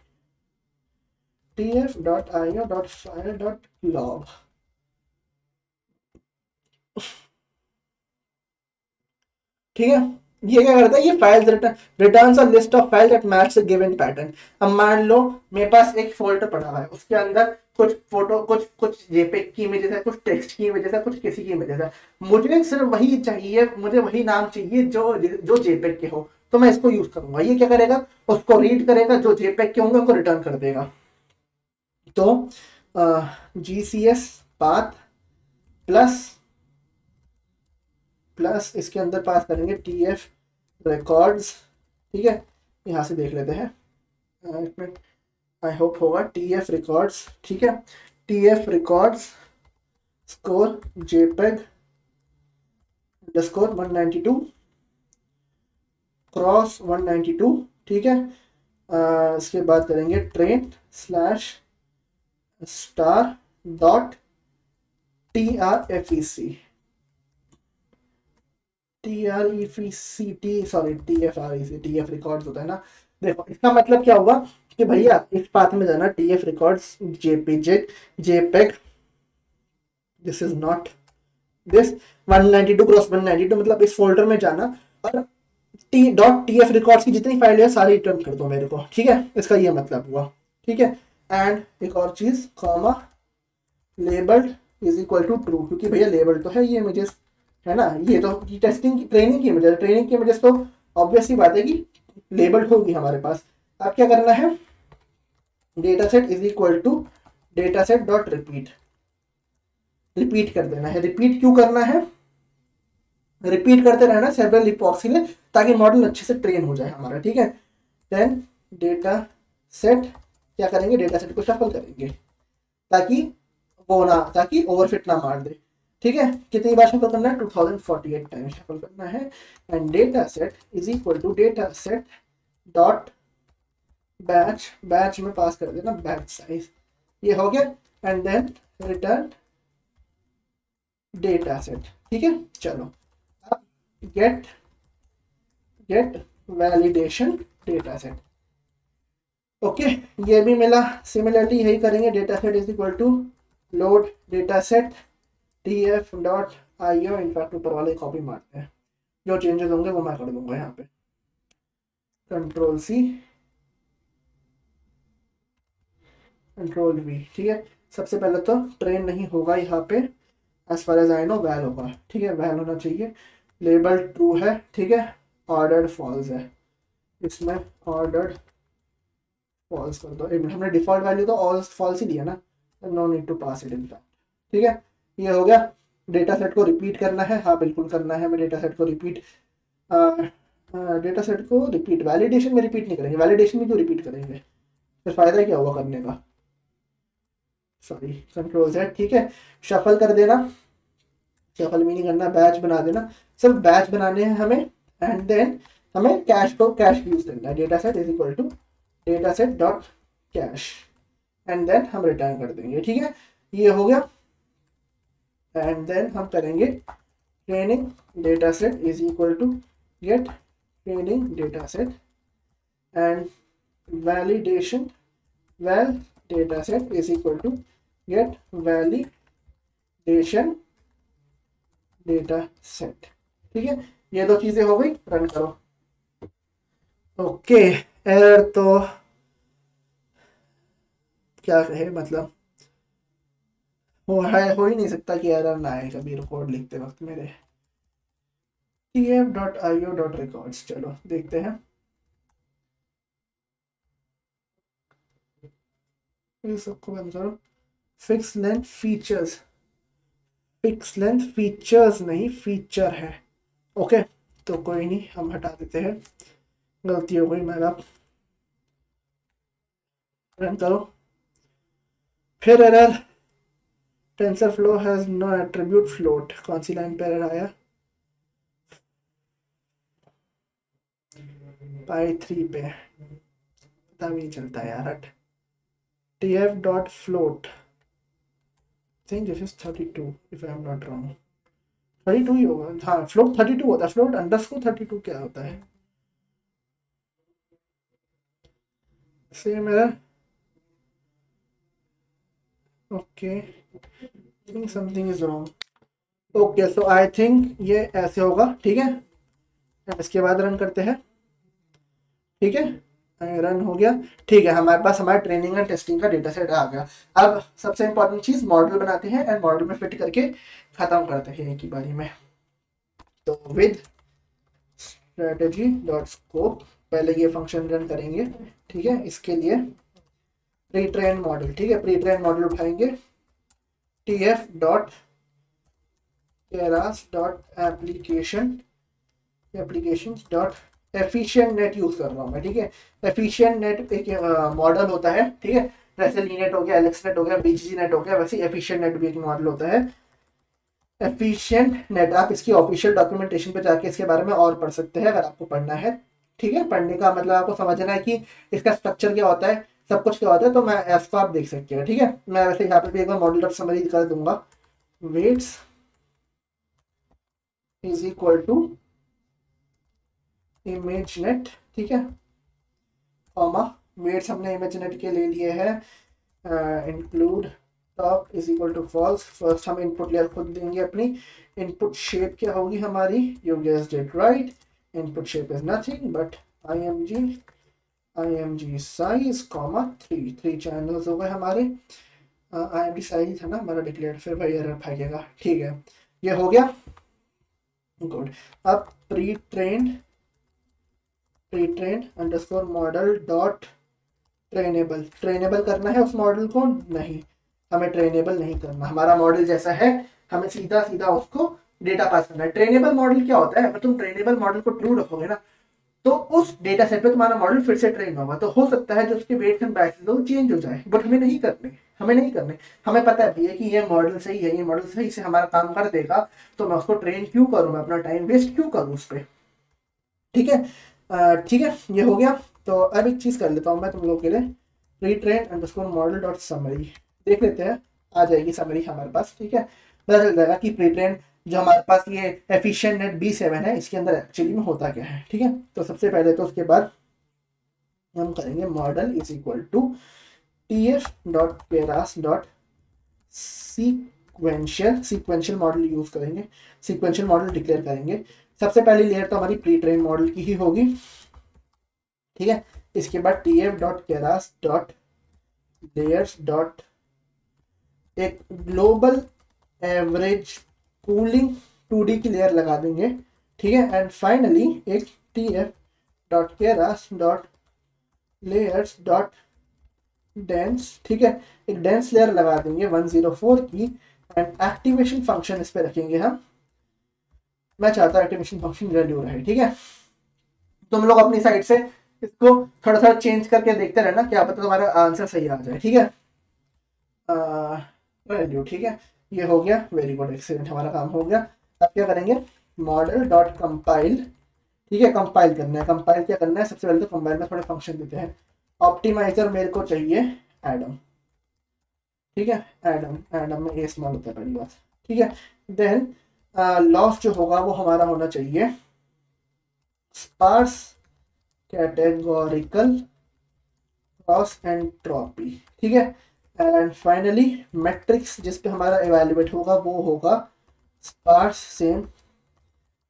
tf.io.file.log, ठीक है। ये क्या करता है, ये files returns a list of file that match the given pattern. अब मान लो मेरे पास एक फोल्डर पड़ा हुआ है उसके अंदर कुछ फोटो, कुछ जेपेग की इमेजेस है, कुछ टेक्स्ट की इमेजेस है, कुछ किसी की इमेजेस है। मुझे सिर्फ वही चाहिए, मुझे वही नाम चाहिए जो जेपेग के हो, तो मैं इसको यूज करूंगा। ये क्या करेगा, उसको रीड करेगा, जो जेपेग के होंगे उनको रिटर्न कर देगा। तो GCS पाथ प्लस इसके अंदर पास करेंगे TF रिकॉर्ड्स, ठीक है। यहाँ से देख लेते हैं, आई होप होगा TF रिकॉर्ड्स, ठीक है। TF records score JPEG underscore 192 cross 192, ठीक है। इसके बाद करेंगे train / star dot TRFEC, sorry TF records होता है ना। देखो इसका मतलब क्या होगा कि भैया इस पाथ में जाना, TF records JPEG, this is not this 192 cross 192, मतलब इस फोल्डर में जाना और TF रिकॉर्ड्स की जितनी फाइल है सारी रिटर्न कर दो मेरे को, ठीक है। इसका ये मतलब हुआ, ठीक है। एंड एक और चीज, comma labelled is equal to true, क्योंकि भैया लेबल तो है ये इमेजेस, है ना। ये तो टेस्टिंग की ट्रेनिंग की इमेजेस, ट्रेनिंग की इमेजेस तो ऑब्वियस सी बात है कि लेबल्ड होगी हमारे पास। अब क्या करना है, data set is equal to data set dot repeat, repeat कर देना है। रिपीट क्यों करना है, रिपीट करते रहना सेवरल इपॉक्स में, ताकि मॉडल अच्छे से ट्रेन हो जाए हमारा, ठीक है। देन डेटा सेट क्या करेंगे, डेटा सेट को शफल करेंगे ताकि वो ना, ताकि ओवरफिट ना मार दे, ठीक है। कितनी बार शफल करना है, 2048 टाइम शफल करना है। And data set is equal to data set dot batch, batch में पास कर देना बैच साइज, ये हो गया। And then return data set, ठीक है। चलो अब get validation data set, okay, ये भी मिला। सिमिलरली यही करेंगे, data set is equal to load data set tf dot io, in fact ऊपर वाले कॉपी मारते हैं, जो चेंजेस होंगे वो मैं कर दूंगा यहाँ पे, कंट्रोल सी कंट्रोल वी, ठीक है। सबसे पहले तो ट्रेन नहीं होगा यहाँ पे, as far as I know val होगा, ठीक है, वैल होना चाहिए। लेबल ट्रू है, ठीक है, ऑर्डर्ड फॉल्स है, इसमें ऑर्डर्ड फॉल्स कर दो। हमने डिफॉल्ट वैल्यू तो ऑल फॉल्स ही दिया ना, no need to pass it in fact, ठीक है। ये हो गया। डेटा सेट को रिपीट करना है, हाँ बिल्कुल करना है, मैं डेटा सेट को रिपीट, डेटा सेट को रिपीट, वैलिडेशन में रिपीट नहीं करेंगे, वैलिडेशन में क्यों रिपीट करेंगे, फिर फायदा क्या हुआ करने का, सॉरी कंट्रोल Z, ठीक है। शफल कर देना, शफल भी नहीं करना, बैच बना देना, सिर्फ बैच बनाने हैं हमें। एंड देन हमें कैश को कैश यूज करना है, data set is equal to data set dot cache, and then हम रिटर्न कर देंगे, ठीक है। ये हो गया। एंड देन हम करेंगे training data set is equal to get training data set and validation val data set is equal to get validation data set, ठीक है। ये दो चीजें हो गई, रन करो। ओके, एरर तो क्या कहे, मतलब हो ही नहीं सकता कि एरर ना आए कभी रिकॉर्ड लिखते वक्त मेरे। tf.io.records, चलो देखते हैं, ये सबको बंद करो। Fix length features, fix length features नहीं फीचर है, ओके, तो कोई नहीं, हम हटा देते हैं, गलती हो गई मेरा। रन करो, फिर error TensorFlow has no attribute float, कौन सी लाइन पे एरर आया, पाई 3 पे, पता भी नहीं चलता यार, हट। tf.float, think this is 32 if I am not wrong, 32 ही होगा, हाँ फ्लोट 32 होता है, फ्लोट अंडरस्कोर 32 क्या होता है, same error, okay, think something is wrong, okay, so I think ये ऐसे होगा, ठीक है। इसके बाद रन करते हैं, ठीक है, रन हो गया, ठीक है। हमारे पास हमारा ट्रेनिंग एंड टेस्टिंग का डेटा सेट आ गया। अब सबसे इंपॉर्टेंट चीज मॉडल बनाते हैं एंड मॉडल में फिट करके खत्म करते हैं एक ही बारी में। तो विद स्ट्रेटजी डॉट स्कोप, पहले ये फंक्शन रन करेंगे, ठीक है। इसके लिए प्री ट्रेन मॉडल, ठीक है, प्री ट्रेन मॉडल उठाएंगे, tf dot keras dot application dot efficient net use कर रहा हूँ मैं, ठीक है। एफिशिएंट नेट एक मॉडल होता है, ठीक है, जैसे लीनेट हो गया, एलेक्स नेट हो गया, बीजीजी नेट हो गया, वैसे एफिशिएंट नेट भी एक मॉडल होता है, एफिशिएंट नेट। आप इसकी ऑफिशियल डॉक्यूमेंटेशन पे जाके इसके बारे में और पढ़ सकते हैं अगर आपको पढ़ना है, ठीक है। पढ़ने का मतलब आपको समझना है कि इसका स्ट्रक्चर क्या होता है, सब कुछ क्या होता है, तो मैं इसको आप देख सकते हैं, ठीक है। मैं वैसे यहाँ पे भी एक बार मॉडल समरी कर दूंगा, weights is equal to image net, ठीक है, कॉमा वेट्स हमने इमेज नेट के ले लिए हैं, include top is equal to false. First हम इनपुट लेयर खुद देंगे अपनी, इनपुट शेप क्या होगी हमारी, you guessed it right, input shape is nothing but img size comma 3 channels हो गए हमारे, img साइज था ना हमारा डिक्लेयर, फिर वही एरर भागेगा, ठीक है। ये हो गया। गुड। अब pre trend underscore model dot trainable, trainable करना है उस मॉडल को? नहीं, हमें ट्रेनेबल नहीं करना, हमारा मॉडल जैसा है हमें सीधा सीधा उसको डेटा पास करना है। ट्रेनेबल मॉडल क्या होता है, अगर तुम ट्रेनेबल मॉडल को ट्रू रखोगे ना तो उस डेटा सेट पे तुम्हारा मॉडल फिर से ट्रेन होगा, तो हो सकता है जो उसके वेट्स एंड बायसेस वो चेंज हो जाए, बट हमें नहीं करने, हमें नहीं करने। हमें पता है भैया कि ये मॉडल सही है, ये मॉडल सही से हमारा काम कर देगा, तो मैं उसको ट्रेन क्यों करूँ, मैं अपना टाइम वेस्ट क्यों करूँ उस पर। ठीक है, ठीक है, ये हो गया। तो अब एक चीज़ कर लेता हूँ मैं तुम लोग के लिए, pre train underscore model dot summary देख लेते हैं, आ जाएगी समरी हमारे पास। ठीक है, पता चल जाएगा कि प्री ट्रेन जो हमारे पास ये एफिशिएंट नेट B7 है इसके अंदर एक्चुअली में होता क्या है। ठीक है, तो सबसे पहले तो उसके बाद हम करेंगे model is equal to TF dot Keras dot sequential model use करेंगे, सीक्वेंशियल मॉडल डिक्लेयर करेंगे। सबसे पहली लेयर तो हमारी प्री ट्रेन मॉडल की ही होगी। ठीक है, इसके बाद TF dot Keras dot layers dot एक ग्लोबल एवरेज कूलिंग 2D की लेयर लगा देंगे। ठीक है, एंड फाइनली एक TF dot Keras dot layers dot dense, ठीक है, एक डेंस लेयर लगा देंगे 104 की, एंड एक्टिवेशन फंक्शन इस पे रखेंगे हम। मैं चाहता हूँ एक्टिवेशन फंक्शन वैल्यू रहे। ठीक है, तुम लोग अपनी साइड से इसको थोड़ा थोड़ा चेंज करके देखते रहना, क्या पता तुम्हारा आंसर सही आ जाए। ठीक है, वैल्यू, ठीक है, ये हो गया, वेरी गुड, एक्सीलेंट, हमारा काम हो गया। अब क्या करेंगे, मॉडल डॉट कंपाइल। ठीक है, कंपाइल करना है, कंपाइल क्या करना है, सबसे पहले तो कंपाइल में थोड़े फंक्शन देते हैं। ऑप्टिमाइजर मेरे को चाहिए एडम। ठीक है, एडम, एडम में ए स्मॉल होता है पहली बात। ठीक है, देन लॉस जो होगा वो हमारा होना चाहिए स्पार्स कैटेगोरिकल क्रॉस एंट्रोपी। ठीक है, एंड फाइनली मैट्रिक्स जिस पे हमारा इवेल्युएट होगा वो होगा sparse same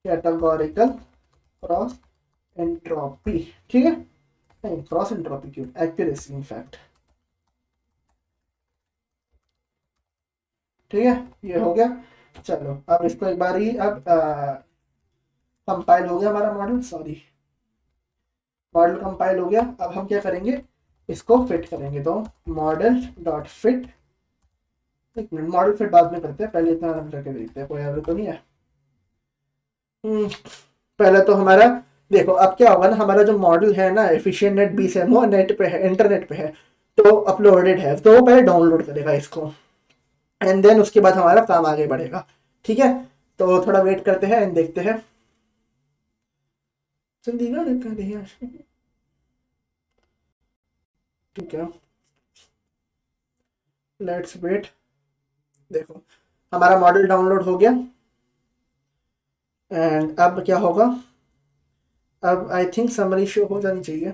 categorical cross entropy. ठीक है, नहीं क्रॉस एंट्रोपी क्यों, एक्यूरेसी इनफैक्ट। ठीक है, ये हो गया। चलो अब इसको एक बार ही, अब कंपाइल हो गया हमारा मॉडल, सॉरी, मॉडल कंपाइल हो गया। अब हम क्या करेंगे, इसको फिट करेंगे, तो मॉडल डॉट फिट, एक मिनट, मॉडल फिट बाद में करते हैं, पहले इतना रन करके देखते हैं कोई एरर तो नहीं है। पहले तो हमारा देखो, अब क्या होगा ना, हमारा जो मॉडल है ना एफिशिएंट नेट B7 वो नेट पे है, इंटरनेट पे है, तो अपलोडेड है, तो वो पहले डाउनलोड करेगा इसको, एंड देन उसके बाद हमारा काम आगे बढ़ेगा। ठीक है, तो थोड़ा वेट करते हैं एंड देखते हैं। चंडीगढ़ का दिया, ठीक है, लेट्स वेट। देखो हमारा मॉडल डाउनलोड हो गया, एंड अब क्या होगा, अब आई थिंक समरी शो हो जानी चाहिए।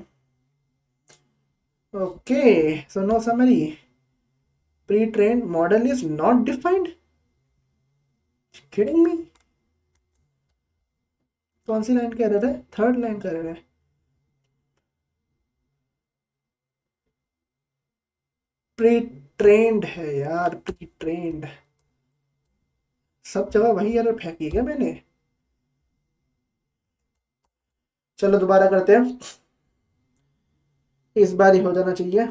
Okay, so no summary, pre train model is not defined, kidding me. कौन सी लाइन कह रहे थे, थर्ड लाइन कह रहे थे, प्री ट्रेंड है यार, प्री ट्रेंड, सब जगह वही एरर फेंकी है मैंने। चलो दोबारा करते हैं, इस बार ही हो जाना चाहिए।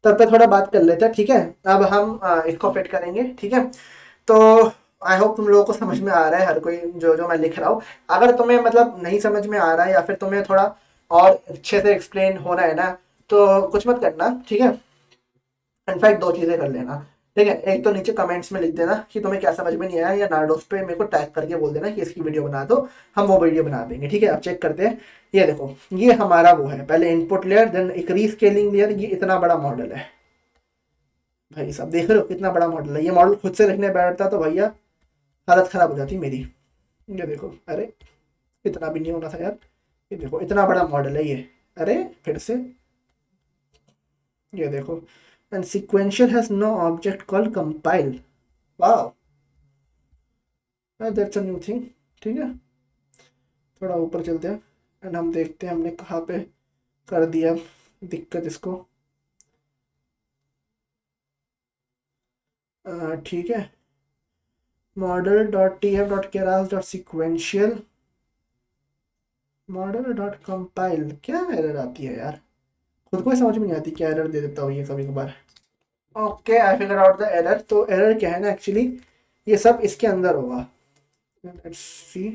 तब तक थोड़ा बात कर लेते हैं। ठीक है, अब हम इसको फिट करेंगे। ठीक है, तो आई होप तुम लोगों को समझ में आ रहा है हर कोई जो जो मैं लिख रहा हूँ। अगर तुम्हें मतलब नहीं समझ में आ रहा है या फिर तुम्हें थोड़ा और अच्छे से एक्सप्लेन होना है ना, तो कुछ मत करना। ठीक है, इनफैक्ट दो चीज़ें कर लेना। ठीक है, एक तो नीचे कमेंट्स में लिख देना कि तुम्हें क्या समझ में नहीं आया, या नार्डोस पे मेरे को टैग करके बोल देना कि इसकी वीडियो बना दो, हम वो वीडियो बना देंगे। ठीक है, अब चेक करते हैं। ये देखो, ये हमारा वो है, पहले इनपुट लेयर, देन एक रीस्केलिंग लेयर, ये इतना बड़ा मॉडल है भाई साहब, देख रहे हो कितना बड़ा मॉडल है। ये मॉडल खुद से लिखने बैठता तो भैया हालत खराब हो जाती मेरी। ये देखो, अरे इतना भी नहीं होना था यार, ये देखो इतना बड़ा मॉडल है ये, अरे फिर से, ये देखो, and sequential has no object called compile, wow, that's a new thing। ठीक है, थोड़ा ऊपर चलते हैं एंड हम देखते हैं हमने कहाँ पे कर दिया दिक्कत इसको। ठीक है, model dot T F dot Keras dot sequential model dot compile, क्या एरर आती है यार, खुद को ही समझ में नहीं आती क्या एरर दे देता हूँ ये कभी कभार। Okay, I figure out the error. तो एरर क्या है ना, एक्चुअली ये सब इसके अंदर होगा। लेट्स सी,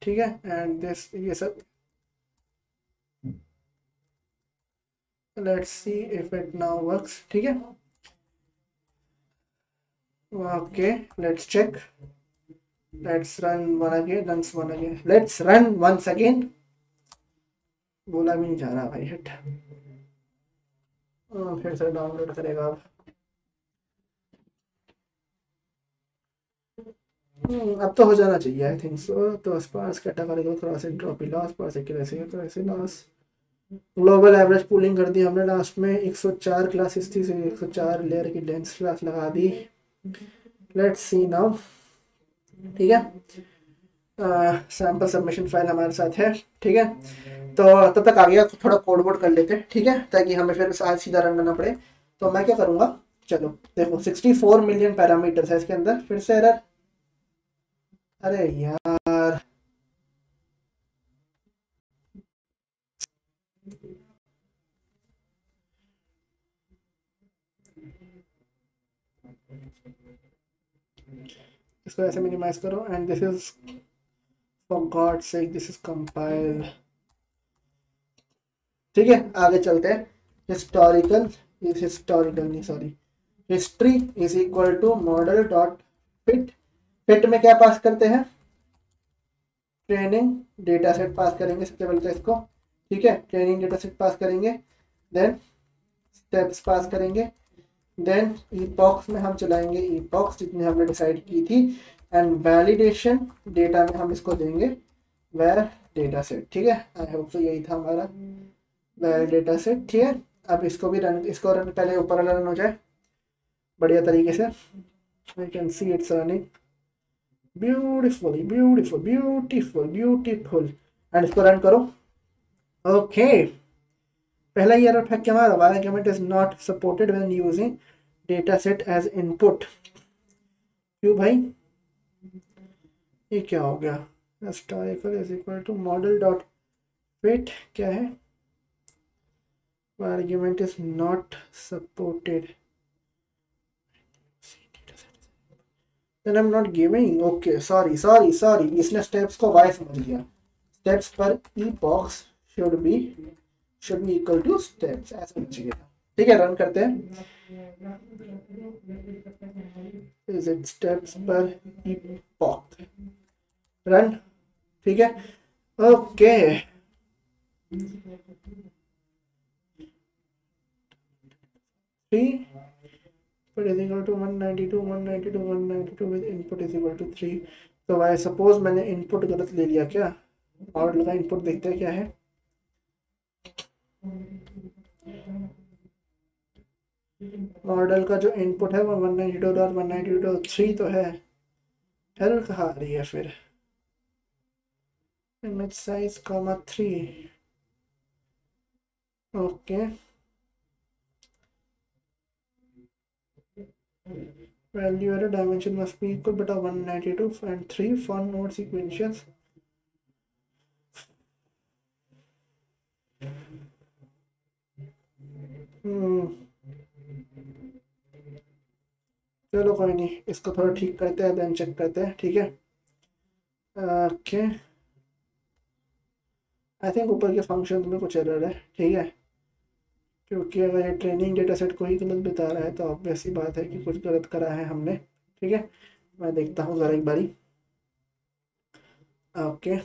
ठीक है, एंड दिस ये सब, let's see if it now works. ठीक है, okay, let's check, let's run one again, let's run once again. बोला भी नहीं जा रहा भाई, हिट। फिर से डाउनलोड करेगा अब। अब तो हो जाना चाहिए आई थिंक सो। तो स्पार्स कैटेगरी को cross entropy loss, parse accuracy loss, global average pooling कर दी हमने लास्ट में। 104 क्लासेस थी, 104 लेयर की डेंस क्लास लगा दी। लेट्स सी नाउ, ठीक है, सैम्पल सबमिशन फाइल हमारे साथ है। ठीक है, तो तब तक आ गया तो थोड़ा कोड वोड कर लेते हैं, ठीक है, ताकि हमें फिर आज सीधा रन करना पड़े। तो मैं क्या करूँगा, चलो देखो 64 मिलियन पैरामीटर्स है इसके अंदर। फिर से एरर, अरे यार, इसको ऐसे मिनिमाइज करो and this is for God sake this is compile. ठीक है, आगे चलते हैं। हिस्टोरिकल नहीं, sorry, history is equal to model dot fit. Fit में क्या पास करते हैं, ट्रेनिंग डेटा सेट पास करेंगे सबसे पहले तो इसको। ठीक है, ट्रेनिंग डेटा सेट पास करेंगे, देन स्टेप्स पास करेंगे, देन ईपॉक्स में हम चलाएंगे ईपॉक्स जितनी हमने डिसाइड की थी, एंड वैलिडेशन डेटा में हम इसको देंगे वैर डेटा सेट। ठीक है, आई होप सो यही था हमारा वैर डेटा सेट। ठीक है, अब इसको भी रन, इसको रन पहले ऊपर वाला रन हो जाए बढ़िया तरीके से। I can see it's running beautiful and इसको रन करो। ओके, पहला ये एरर फेंक के हमारा argument is not supported when using data set as input. क्यों भाई, ये क्या हो गया, historical is equal to model dot fit, क्या है, argument is not supported, then I'm not giving, okay, sorry, इसने steps को y समझ लिया। steps पर epochs should be equal to steps, ऐसा होना चाहिए था। ठीक है, रन करते हैं। is it steps पर epoch, रन। ठीक है, okay, input is equal to 192 with input is equal to 3। तो आई सपोज मैंने इनपुट गलत ले लिया क्या, और लगा इनपुट देखते हैं क्या है। मॉडल का जो इनपुट है वो 192.192.3 तो है, एरर कहाँ आ रही है फिर, image size comma 3, okay, value error dimension must be equal beta 192 and 3 for node sequentials। चलो कोई नहीं, इसको थोड़ा ठीक करते हैं देन चेक करते हैं। ठीक है, ओके, आई थिंक ऊपर के फंक्शन में कुछ एरर है। ठीक है, क्योंकि अगर ये ट्रेनिंग डेटा सेट को ही गलत बता रहा है तो ऑब्वियस ही बात है कि कुछ गलत करा है हमने। ठीक है, मैं देखता हूँ ज़रा एक बारी। ओके,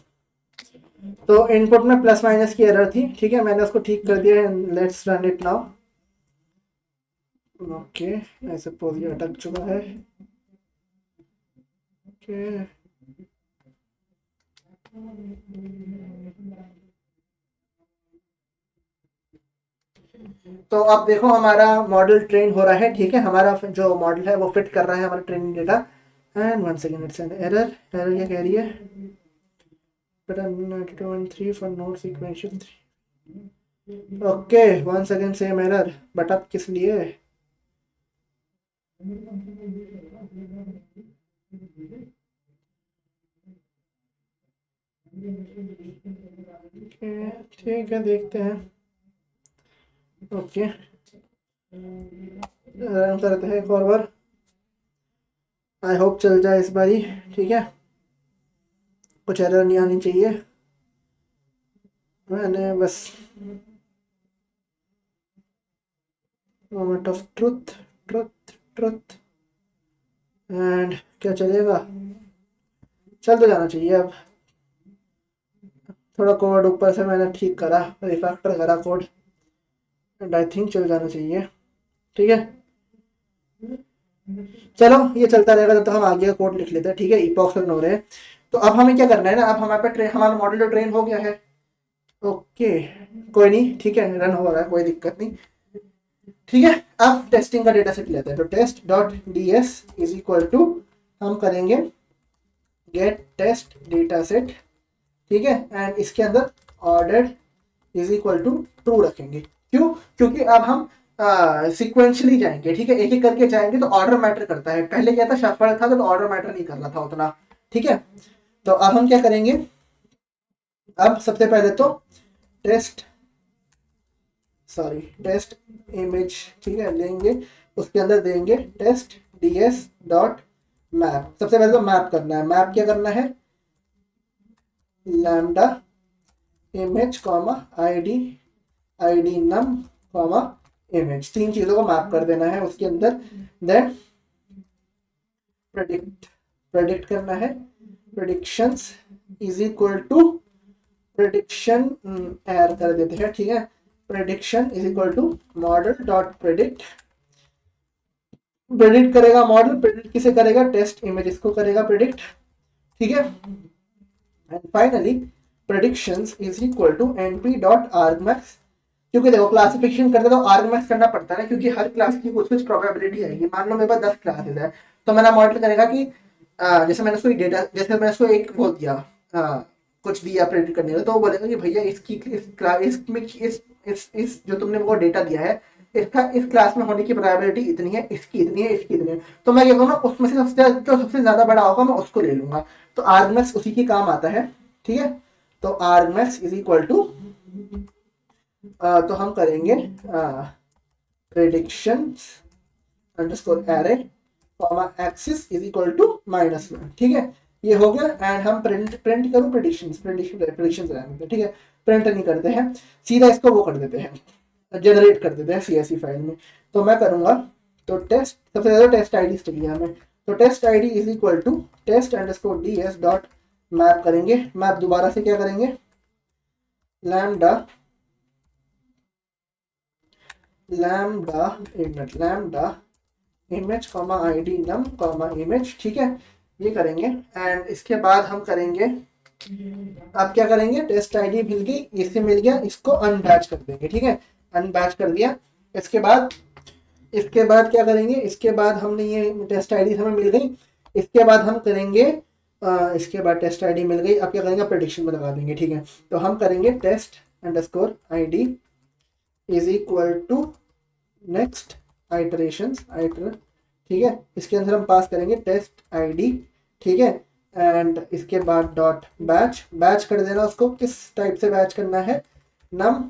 तो इनपुट में प्लस माइनस की एरर थी। ठीक है, मैंने उसको ठीक कर दिया है, let's run it now. Okay, I suppose ये अटक चुका है। ओके, तो अब देखो हमारा मॉडल ट्रेन हो रहा है। ठीक है, हमारा जो मॉडल है वो फिट कर रहा है हमारा training data. And one second, it's an error क्या कह रही है, but 92.3 for node sequential 3। Okay, 1 second same error, but अब किस लिए? ठीक है, देखते हैं। ओके, रन करते हैं एक और बार। आई होप चल जाए इस बारी। ठीक है, कुछ एरर नहीं आनी चाहिए। मैंने बस moment of truth, truth, truth, and क्या चलेगा? चल तो जाना चाहिए अब। थोड़ा कोड ऊपर से मैंने ठीक करा, रिफैक्टर करा कोड, एंड आई थिंक चल जाना चाहिए। ठीक है, चलो ये चलता रहेगा जब तक हम आगे का कोड लिख लेते हैं। ठीक है, इपॉक्स रन हो रहे हैं। तो अब हमें क्या करना है ना, अब हमारे पे ट्रेन, हमारा मॉडल तो ट्रेन हो गया है। ओके, कोई नहीं, ठीक है, रन हो रहा है, कोई दिक्कत नहीं। ठीक है, अब टेस्टिंग का डेटा सेट लेते हैं। तो test dot D S is equal to, हम करेंगे गेट टेस्ट डेटा सेट। ठीक है, एंड इसके अंदर ordered is equal to true रखेंगे। क्यों? क्योंकि अब हम सिक्वेंशली जाएंगे। ठीक है, एक एक करके जाएंगे, तो ऑर्डर मैटर करता है। पहले क्या था, शफल था, तो ऑर्डर मैटर नहीं कर रहा था उतना। ठीक है, तो अब हम क्या करेंगे, अब सबसे पहले तो टेस्ट इमेज, ठीक है, लेंगे, उसके अंदर देंगे टेस्ट ds डॉट मैप। सबसे पहले तो मैप करना है। मैप क्या करना है, lambda image comma id num comma image, तीन चीजों को मैप कर देना है उसके अंदर। देन प्रेडिक्ट करना है, predictions is equal to prediction add कर देते हैं। ठीक है, prediction is equal to model dot predict करेगा मॉडल। प्रेडिक्ट किसे करेगा, टेस्ट इमेज इसको करेगा प्रेडिक्ट। ठीक है, and finally predictions is equal to np dot argmax। क्योंकि देखो क्लासिफिकेशन करते तो argmax करना पड़ता है ना, क्योंकि हर क्लास की कुछ कुछ प्रोबेबिलिटी आएगी। मान लो मेरे पास 10 क्लासेस है, तो मेरा मॉडल करेगा कि जैसे मैंने उसको डेटा, जैसे मैंने उसको एक वो दिया, कुछ दिया प्रेडिक्ट करने का, तो वो बोलेगा कि भैया इस जो तुमने वो डेटा दिया है, इसका इस क्लास में होने की प्रोबेबिलिटी इतनी है, इसकी इतनी है, इसकी इतनी है। तो मैं क्या करूँगा, उसमें से सबसे ज्यादा बड़ा होगा मैं उसको ले लूंगा। तो argmax उसी के काम आता है। ठीक है, तो argmax इज इक्वल टू, तो हम करेंगे predictions underscore array comma axis is equal to -1। ठीक है, ये हो गया। एंड हम प्रिंट करूँ प्रेडिक्शंस रहने। ठीक है, प्रिंट नहीं करते हैं, सीधा इसको वो कर देते हैं, जनरेट कर देते हैं CSV फाइल में। तो मैं करूँगा, तो टेस्ट, सबसे ज़्यादा टेस्ट आईडी चाहिए हमें। तो test ID is equal to test underscore ds dot map करेंगे। मैप दोबारा से क्या करेंगे, lambda image comma id num comma image. ठीक है, ये करेंगे। एंड इसके बाद हम करेंगे, अब क्या करेंगे, टेस्ट आईडी मिल गई, इससे मिल गया, इसको अनबैच कर देंगे। ठीक है, अनबैच कर दिया। इसके बाद क्या करेंगे, इसके बाद हमने ये टेस्ट आईडी हमें मिल गई, इसके बाद हम करेंगे, इसके बाद टेस्ट आईडी मिल गई, अब क्या करेंगे, प्रेडिक्शन में लगा देंगे। ठीक है, तो हम करेंगे test underscore id is equal to next iterations ठीक है, इसके अंदर हम पास करेंगे टेस्ट आईडी। ठीक है, एंड इसके बाद डॉट बैच कर देना उसको। किस टाइप से बैच करना है, नम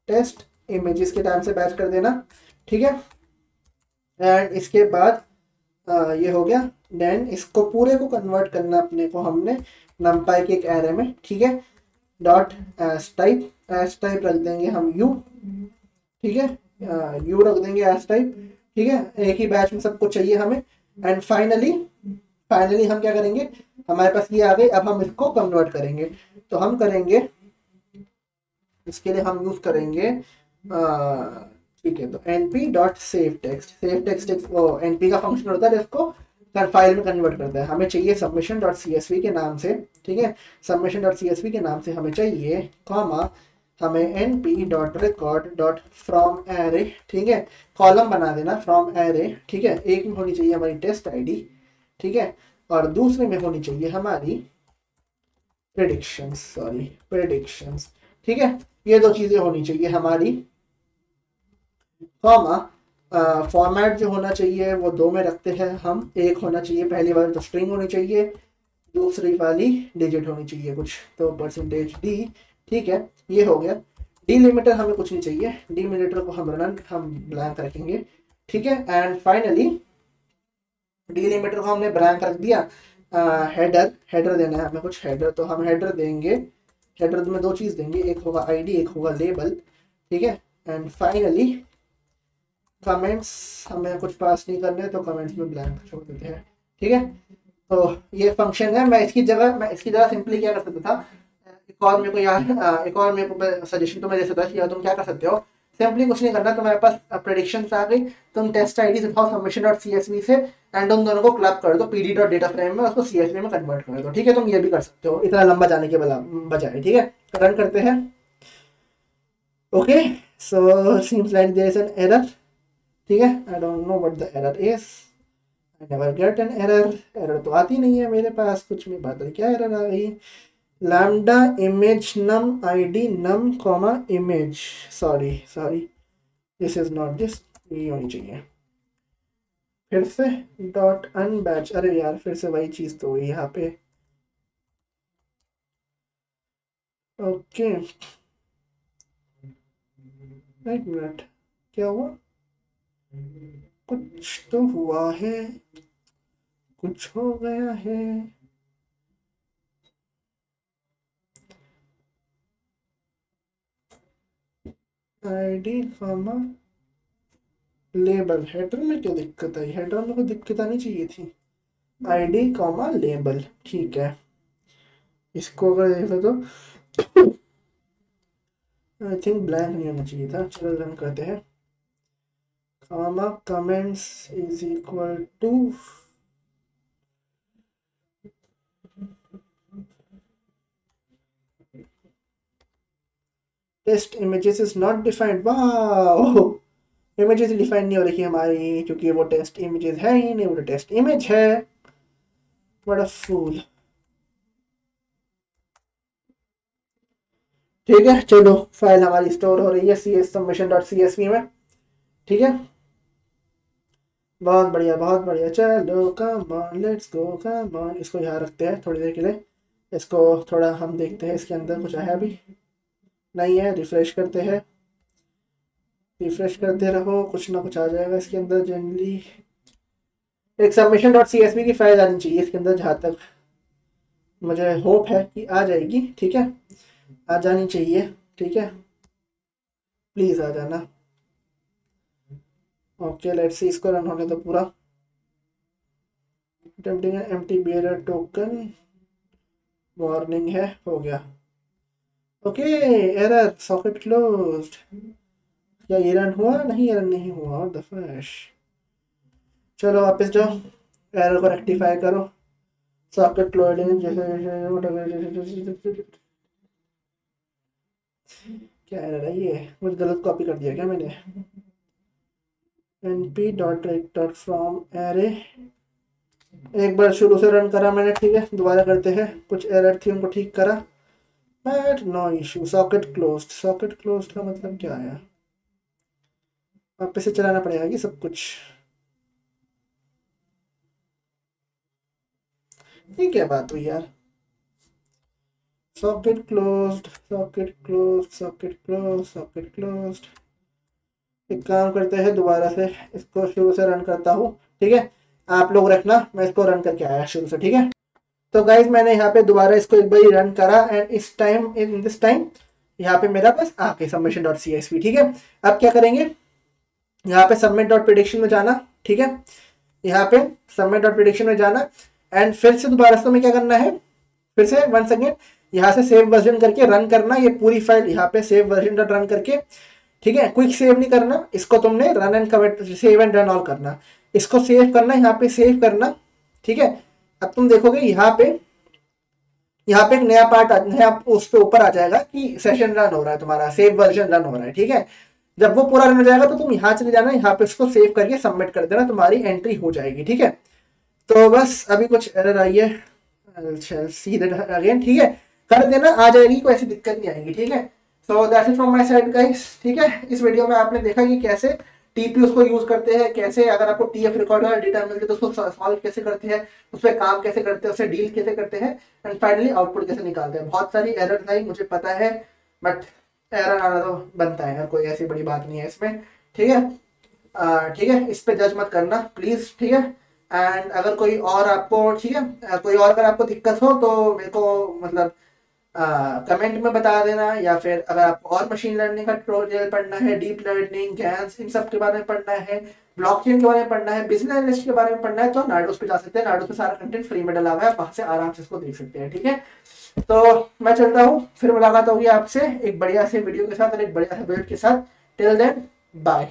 टेस्ट इमेजेस के टाइम से बैच कर देना। ठीक है, एंड इसके बाद ये हो गया। देन इसको पूरे को कन्वर्ट करना अपने को हमने numpy के एक एरे में। ठीक है, डॉट एस टाइप रख देंगे हम u। ठीक है, u रख देंगे एस टाइप। ठीक है, एक ही बैच में सबको चाहिए हमें। एंड फाइनली हम क्या करेंगे, हमारे पास ये आ गई, अब हम इसको कन्वर्ट करेंगे। तो हम करेंगे, इसके लिए हम यूज करेंगे, ठीक है, तो np dot save text np का फंक्शन होता है जिसको फाइल में कन्वर्ट करता है। हमें चाहिए सबमिशन डॉट csv के नाम से। ठीक है, सबमिशन डॉट csv के नाम से हमें चाहिए, कॉमा हमें np dot record dot from array. ठीक है, कॉलम बना देना फ्रॉम एरे। ठीक है, एक में होनी चाहिए हमारी टेस्ट आईडी। ठीक है, और दूसरे में होनी चाहिए हमारी प्रेडिक्शंस। ठीक है, ये दो चीजें होनी चाहिए हमारी। कॉमा फॉर्मेट जो होना चाहिए वो दो में रखते हैं हम, एक होना चाहिए पहली वाली तो स्ट्रिंग होनी चाहिए, दूसरी वाली डिजिट होनी चाहिए कुछ, तो परसेंटेज डी। ठीक है, ये हो गया। डिलिमिटर हमें कुछ नहीं चाहिए, डिलिमिटर को हम ब्लैंक रखेंगे। ठीक है, एंड फाइनली डिलिमिटर को हमने ब्लैंक रख दिया। हेडर देना है हमें कुछ, हेडर तो हम हेडर देंगे, हेडर में दो चीज देंगे, एक होगा आईडी, एक होगा लेबल। ठीक है, एंड फाइनली कमेंट्स हमें कुछ पास नहीं करने, तो कमेंट्स में ब्लैंक छोड़ देते हैं। ठीक है, तो ये फंक्शन है। मैं इसकी जगह सिंपली क्या कर सकता था, एक और मेरे को सजेशन तो मैं दे सकता था, या तुम क्या कर सकते हो, सिंपली कुछ नहीं करना, तुम्हारे पास प्रेडिक्शंस आ गई, तुम टेस्ट आईडी से उठाओ submission.csv से एंड उन दोनों को क्लब कर दो pd.data-frame में, उसको csv में कन्वर्ट कर दो। ठीक है, तुम ये भी कर सकते हो इतना लंबा जाने के बजाय। ठीक है, रन करते हैं। Okay, so seems like there is an error. ठीक है, I don't know what the error is, I never get an error. Error तो आती नहीं है मेरे पास कुछ में, बदल क्या एरर आ गई। Lambda image num ID num comma image, sorry this is not this, ये होनी चाहिए। फिर से डॉट अनबैच, अरे यार फिर से वही चीज तो हुई यहाँ पे। ओके एक मिनट, क्या हुआ, कुछ तो हुआ है, कुछ हो गया है। आईडी कॉमा लेबल, हेडर में क्या दिक्कत आई, हेडर में कोई दिक्कत आनी चाहिए थी। आईडी कॉमा लेबल, ठीक है, इसको अगर देखो तो आई थिंक ब्लैंक नहीं होना चाहिए था। चलो रन करते हैं। Comma comments is equal to test images is not defined. Wow, images define नहीं हो रही हमारी, क्योंकि वो टेस्ट इमेजेस है ही नहीं, वो टेस्ट इमेज है। व्हाट अ फूल। ठीक है, चलो फाइल हमारी स्टोर हो रही है cs submission.csv में। ठीक है, बहुत बढ़िया बहुत बढ़िया। चलो come on let's go come on, इसको यहाँ रखते हैं थोड़ी देर के लिए, इसको थोड़ा हम देखते हैं इसके अंदर कुछ आया भी नहीं है। रिफ्रेश करते हैं, रिफ्रेश करते रहो, कुछ ना कुछ आ जाएगा इसके अंदर। जनरली एक submission.csv की फाइल आनी चाहिए इसके अंदर, जहाँ तक मुझे होप है कि आ जाएगी। ठीक है, आ जानी चाहिए। ठीक है, प्लीज आ जाना। ओके लेट्स सी, इसको रन होने दो पूरा। Attempting empty bearer token, warning है, हो गया। Okay, error socket closed. क्या ये रन हुआ? नहीं, रन नहीं हुआ। और दफाश, चलो वापस जाओ, एरर को रेक्टिफाई करो। सॉकेट क्लोजिंग क्या एरर है ये? मुझे गलत कॉपी कर दिया क्या मैंने? np.direct.from array, एक बार शुरू से रन करा मैंने। ठीक है, दोबारा करते हैं, कुछ एरर थी उनको ठीक करा, but no issue. Socket closed, socket closed का मतलब क्या आया? वापस से चलाना पड़ेगा कि सब कुछ? ये क्या बात हुई यार? Socket closed, socket closed, socket closed, socket closed. एक काम करते हैं, दोबारा से इसको शुरू से रन करता हूँ। ठीक है, आप लोग रखना, मैं इसको रन करके आया शुरू से। ठीक है, तो गाइज मैंने यहाँ पे दोबारा इसको एक बार रन करा, एंड इस टाइम इन दिस टाइम यहाँ पे मेरा बस आके submission.csv। ठीक है, अब क्या करेंगे, यहाँ पे submit.prediction में जाना। ठीक है, यहाँ पे submit.prediction में जाना, एंड फिर से दोबारा से हमें क्या करना है, फिर से वन सेकेंड यहाँ से सेव वर्जन करके रन करना। ये पूरी फाइल यहाँ पे सेव वर्जन डॉट रन करके, ठीक है, क्विक सेव नहीं करना इसको, तुमने run and comment save and run all करना। इसको सेव करना, यहाँ पे सेव करना। ठीक है, अब तुम देखोगे यहाँ पे एक नया पार्ट नया उस पे ऊपर आ जाएगा कि सेशन रन हो रहा है तुम्हारा, सेव वर्जन रन हो रहा है। ठीक है, जब वो पूरा रन हो जाएगा तो तुम यहाँ चले जाना, यहाँ पे इसको सेव करके सबमिट कर देना, तुम्हारी एंट्री हो जाएगी। ठीक है, तो बस अभी कुछ एरर आई है, सी दैट अगेन। ठीक है, कर देना, आ जाएगी, कोई ऐसी दिक्कत नहीं आएगी। ठीक है, so that's it from my side guys, ठीक है। इस वीडियो में आपने देखा कि कैसे टीपीयूस को यूज करते हैं, कैसे अगर आपको टीएफ रिकॉर्ड और डेटा मिलते हैं तो उसको सॉल्व कैसे करते हैं, उस पर काम कैसे करते हैं, उससे डील कैसे करते हैं, एंड फाइनली आउटपुट कैसे निकालते हैं। बहुत सारी एरर आई मुझे पता है, बट एरर आना तो बनता है, कोई ऐसी बड़ी बात नहीं है इसमें, ठीक है। ठीक है, इस पे जज मत करना प्लीज, ठीक है। एंड अगर कोई और आपको, ठीक है, कोई और अगर आपको दिक्कत हो तो मेरे को मतलब कमेंट में बता देना, या फिर अगर आपको और मशीन लर्निंग का ट्यूटोरियल पढ़ना है, डीप लर्निंग, गैन्स, इन सब के बारे में पढ़ना है, ब्लॉकचेन के बारे में पढ़ना है, बिजनेस एनालिस्ट के बारे में पढ़ना है, तो नार्डोस पे जा सकते हैं। नार्डोस पे सारा कंटेंट फ्री में डला हुआ है, वहां से आराम से इसको देख सकते हैं, ठीक है। तो मैं चलता हूँ, फिर मुलाकात होगी आपसे एक बढ़िया से वीडियो के साथ और एक बढ़िया से बिल्ड के साथ। Till then bye.